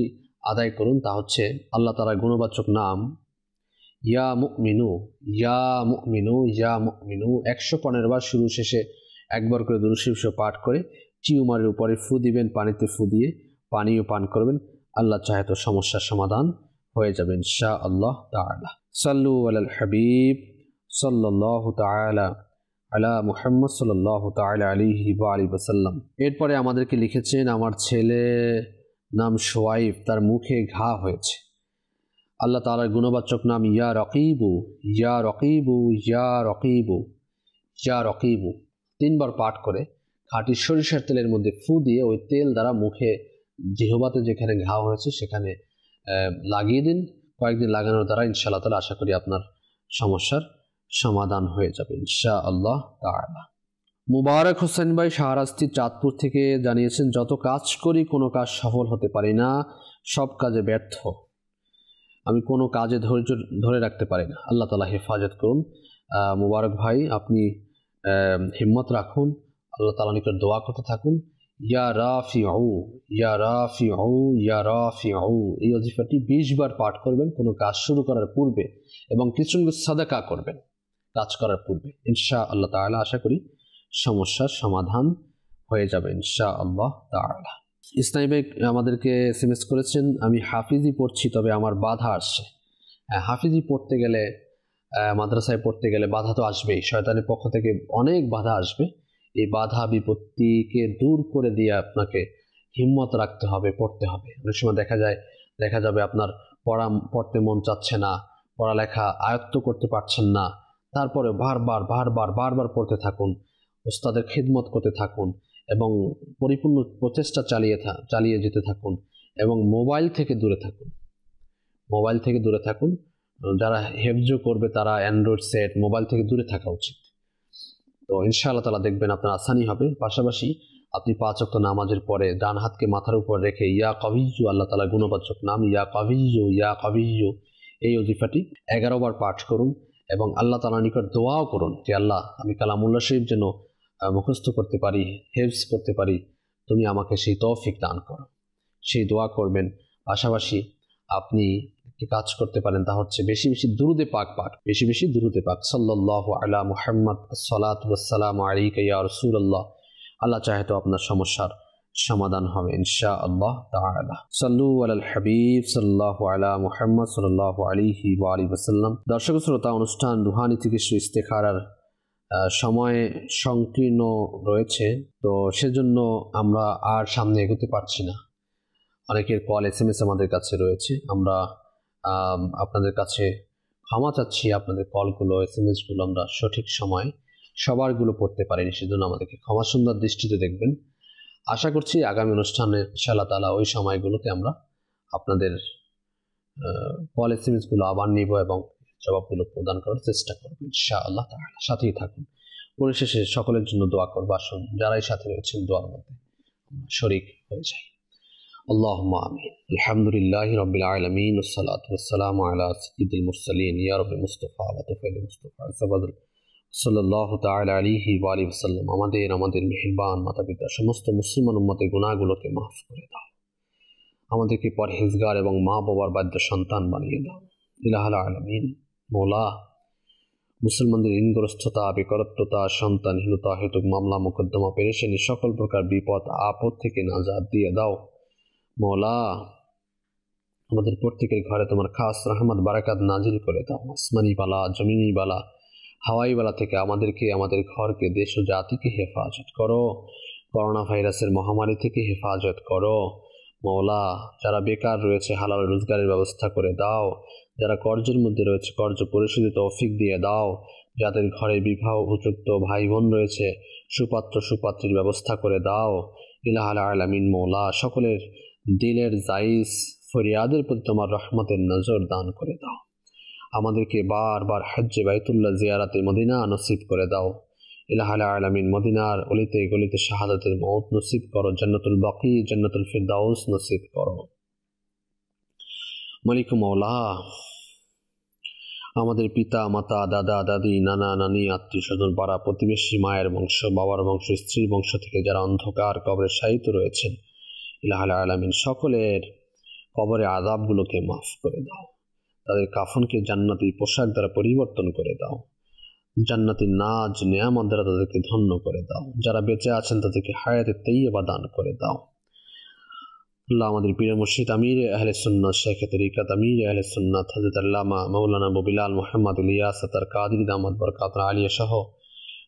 আদায় করুন। তা হচ্ছে আল্লাহ তাআলার গুণবাচক নাম ইয়া মুমিনু ইয়া মুমিনু ইয়া মুমিনু 115 বার শুরু শেষে একবার করে দুরূদ শরীফ পাঠ করে টিউমারের উপরে ফু দিবেন, পানিতে ফু দিয়ে পানিও পান করবেন। আল্লাহ চাহে তো সমস্যার সমাধান হয়ে যাবে ইনশাআল্লাহ তাআলা। সাল্লু আলাল হাবিব সাল্লাল্লাহু তাআলা আলা মুহাম্মদ সাল্লাল্লাহু তাআলা আলাইহি ওয়া আলিহি ওয়াসাল্লাম। এরপরে আমাদেরকে লিখেছেন আমার ছেলে নাম শোয়াইব, তার মুখে ঘা হয়েছে। আল্লাহ তাআলার গুণবাচক নাম ইয়া রকিবু ইয়া রকিবু ইয়া রকিবু ইয়া রকিবু 3 বার পাঠ করে খাঁটি সরিষার তেলের মধ্যে ফু দিয়ে ওই তেল দ্বারা মুখে জিহ্বাতে যেখানে ঘা হয়েছে সেখানে লাগিয়ে দিন। কয়েকদিন লাগানোর দ্বারা ইনশাআল্লাহ তাআলা আশা করি আপনার সমস্যার সমাধান হয়ে যাবে ইনশাআল্লাহ তাআলা। মুবারক হোসেন ভাই শাহরাস্তি চাঁদপুর থেকে জানিয়েছেন যত কাজ করি কোনো কাজ সফল হতে পারি না, সব কাজে ব্যর্থ, আমি কোনো কাজে ধৈর্য ধরে রাখতে পারি না, আল্লাহ তাআলা হেফাজত করুন। মুবারক ভাই আপনি হিম্মত রাখুন, আল্লাহ তাআলার নিকট দোয়া করতে থাকুন। ইয়া রাফিউ ইয়া রাফিউ ইয়া রাফিউ এই ওজিফাটি 20 বার পাঠ করবেন কোনো কাজ শুরু করার পূর্বে, এবং কিছু সাদাকা করবেন কাজ করার পূর্বে। ইনশাআল্লাহ তাআলা আশা করি সমস্যার সমাধান হয়ে যাবে ইনশাআল্লাহ তাআলা। ইসলামী ভাই আমাদেরকে SMS করেছেন আমি হাফিজি পড়ছি, তবে আমার বাধা আসছে। হাফিজি পড়তে গেলে, মাদ্রাসায় পড়তে গেলে বাধা তো আসবেই, শয়তানের পক্ষ থেকে অনেক বাধা আসবে। এই বাধা বিপত্তিকে দূর করে দিয়ে আপনাকে হিম্মত রাখতে হবে, পড়তে হবে। অনেক সময় দেখা যাবে আপনার পড়তে মন চাচ্ছে না, পড়ালেখা আয়ত্ত করতে পারছেন না, তারপরে বারবার পড়তে থাকুন, ওস্তাদের খিদমত করতে থাকুন এবং পরিপূর্ণ প্রচেষ্টা চালিয়ে যেতে থাকুন, এবং মোবাইল থেকে দূরে থাকুন। যারা হেফজ করবে তারা অ্যান্ড্রয়েড সেট, মোবাইল থেকে দূরে থাকা উচিত। তো ইনশাআল্লাহ তাআলা দেখবেন আপনার আসানি হবে। পাশাপাশি আপনি 5 ওয়াক্ত নামাজের পরে ডান হাতকে মাথার উপর রেখে ইয়া কাবিয়্যু, আল্লাহ তাআলা গুণবাচক নাম ইয়া কাবিয়্যু এই ওজিফাটি 11 বার পাঠ করুন এবং আল্লাহ তাআলার নিকট দোয়াও করুন যে আল্লাহ আমি কালামুল্লাহ শরীফ যেন মুখস্থ করতে পারি, হেফজ করতে পারি, তুমি আমাকে সেই তৌফিক দান করো, সেই দোয়া করবেন। পাশাপাশি আপনি একটি কাজ করতে পারেন, তা হচ্ছে বেশি বেশি দুরুদে পাক পাঠ, বেশি বেশি দুরুদে পাক, সাল্লাল্লাহু আলা মুহাম্মদ আসসালাতু ওয়াসসালামু আলাইকা ইয়া রাসূলুল্লাহ। আল্লাহ চাহে তো আপনার সমস্যার সমাধান হবে ইনশাআল্লাহ তাআলা। সাল্লু আলাল হাবিব সাল্লাল্লাহু আলা মুহাম্মদ সাল্লাল্লাহু আলাইহি ওয়া আলিহি ওয়াসাল্লাম। দর্শক শ্রোতা, অনুষ্ঠান রুহানি চিকিৎসা ইস্তেখারার সময় সংকীর্ণ রয়েছে, তো সেজন্য আমরা আর সামনে এগোতে পারছি না। অনেকের কল SMS আমাদের কাছে রয়েছে, আমরা আপনাদের কাছে ক্ষমা চাচ্ছি, আপনাদের কলগুলো SMS-গুলো আমরা সঠিক সময় সবারগুলো পড়তে পারিনি, সেজন্য আমাদেরকে ক্ষমা সুন্দর দৃষ্টিতে দেখবেন। আশা করছি আগামী অনুষ্ঠানে ইনশাআল্লাহ তাআলা ওই সময়গুলোতে আমরা আপনাদের কল SMS-গুলো আবার নিব এবং জবাবগুলো প্রদান করার চেষ্টা করব ইনশাআল্লাহ তাআলা। সাথেই থাকুন। পরিশেষে সকলের জন্য দোয়া করব, আসুন যারাই সাথে রয়েছেন দোয়ার মধ্যে শরীক হয়ে যাই। আল্লাহুম্মা আমিন। আলহামদুলিল্লাহি রাব্বিল আলামিন ওয়াসসালাতু ওয়াসসালামু আলা সাইয়্যিদিল মুরসালিন ইয়া রাব্বি মুস্তাফা ওয়া তুফাইল মুস্তাফা সাল্লাল্লাহু তাআলা আলাইহি ওয়া আলিহি ওয়াসাল্লাম। আমাদের মেহেরবান মাতা-পিতা সমস্ত মুসলমান উম্মতের গুনাহগুলোকে মাফ করে দাও, আমাদেরকে পরহেজগার এবং মা বাবার বাধ্য সন্তান বানিয়ে দাও ইলাহুল আলামিন। মওলা, মুসলমানদের ঋণগ্রস্ততা, বেকারত্বতা, সন্তানহীনতা, হেতুক মামলা মোকদ্দমা, পেরেশানি, সকল প্রকার বিপদ আপদ থেকে নাজাত দিয়ে দাও মওলা। আমাদের প্রত্যেকের ঘরে তোমার খাস রহমত বারাকাত নাজিল করে দাও। আসমানি বালা, জমিনি বালা, হাওয়াই বালা থেকে আমাদেরকে, আমাদের ঘরকে, দেশ ও জাতিকে হেফাজত করো। করোনা ভাইরাসের মহামারী থেকে হেফাজত করো মওলা। যারা বেকার রয়েছে হালাল রোজগারের ব্যবস্থা করে দাও। যারা কর্জের মধ্যে রয়েছে কর্জ পরিশোধে তৌফিক দিয়ে দাও। যাদের ঘরে বিবাহ উপযুক্ত ভাই বোন রয়েছে সুপাত্র সুপাত্রীর ব্যবস্থা করে দাও ইলাহুল আলামিন। মওলা, সকলের দিলের জায়েজ ফরিয়াদের প্রতি তোমার রহমতের নজর দান করে দাও। আমাদেরকে বারবার হজ্জে বাইতুল্লাহ জিয়ারাতে মদিনা নসিব করে দাও ইলাহুল আলামিন। মদিনার অলিতে গলিতে শাহাদাতের মওত নসিব করো, জান্নাতুল বাকি, জান্নাতুল ফিরদাউস নসিব করো মালিক মওলা। আমাদের পিতা মাতা, দাদা দাদি, নানা নানি, আত্মীয় স্বজন, পাড়া প্রতিবেশী, মায়ের বংশ, বাবার বংশ, স্ত্রীর বংশ থেকে যারা অন্ধকার কবরে শায়িত রয়েছেন ইলাহুল আলামিন, সকলের কবরে আযাবগুলোকে মাফ করে দাও। তাদের কাফনকে জান্নাতি পোশাক দ্বারা পরিবর্তন করে দাও। জান্নাতি নাজ নেয়ামত দ্বারা তাদেরকে ধন্য করে দাও। যারা বেঁচে আছেন তাদেরকে হায়াতে তাইয়্যিবা দান করে দাও আল্লাহ। আমাদের পীর মুর্শিদ আমির আহলে সুন্নাত শেখ তরিকত আমির আহলে সুন্নাত হযরত আল্লামা মাওলানা আবু বিলাল মুহাম্মদ ইলিয়াস আতার কাদরি দামাত বরকাত আলিয়া সহ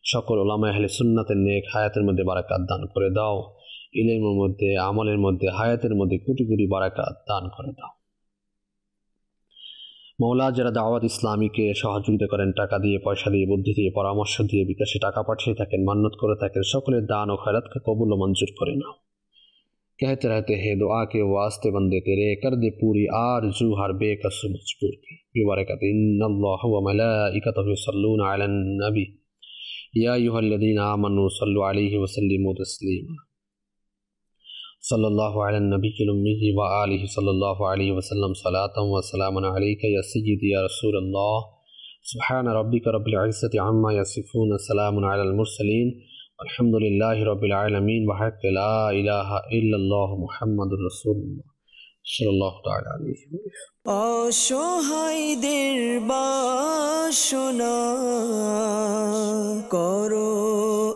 সকল উলামা আহলে সুন্নাতের নেক হায়াতের মধ্যে বারাকাত দান করে দাও। ইলমের মধ্যে, আমলের মধ্যে, হায়াতের মধ্যে কোটি কোটি বারাকাত দান করে দাও মওলা। যারা দাওয়াত ইসলামীকে সহযোগিতা করেন টাকা দিয়ে, পয়সা দিয়ে, বুদ্ধি দিয়ে, পরামর্শ দিয়ে, বিকাশে টাকা পাঠিয়ে থাকেন, মান্নত করে থাকেন, সকলের দান ও খয়রাতকে কবুল ও মঞ্জুর করে নাও। कहते रहते हैं दुआ के वास्ते बंदे तेरे, कर दे पूरी आरज़ू हर बेकसू मजबूर की। बिबरकत इन्नल्लाह व मलाइकतहु युसल्लूना अलन नबी या अय्युहल्लज़ीना आमनू सल्लु अलैहि व सल्लिमू तस्लीमा। सल्लल्लाहु अला नबील उम्मी व आलिहि सल्लल्लाहु अलैहि वसल्लम सलातन व सलामन अलैका या सय्यदी या रसूलल्लाह। सुब्हान रब्बिका रब्बिल इज़्ज़ति अम्मा यसिफून, सलामुन अलल मुरसलीन, আলহামদুলিল্লাহি রাব্বিল আলামিন। ওয়া হাক্কা লা ইলাহা ইল্লাল্লাহু মুহাম্মাদুর রাসূলুল্লাহ সাল্লাল্লাহু তাআলা আলাইহি ওয়া সাল্লাম। অসহায়দের বাসনা করো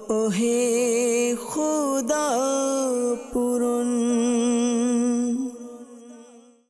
ওহে খোদা।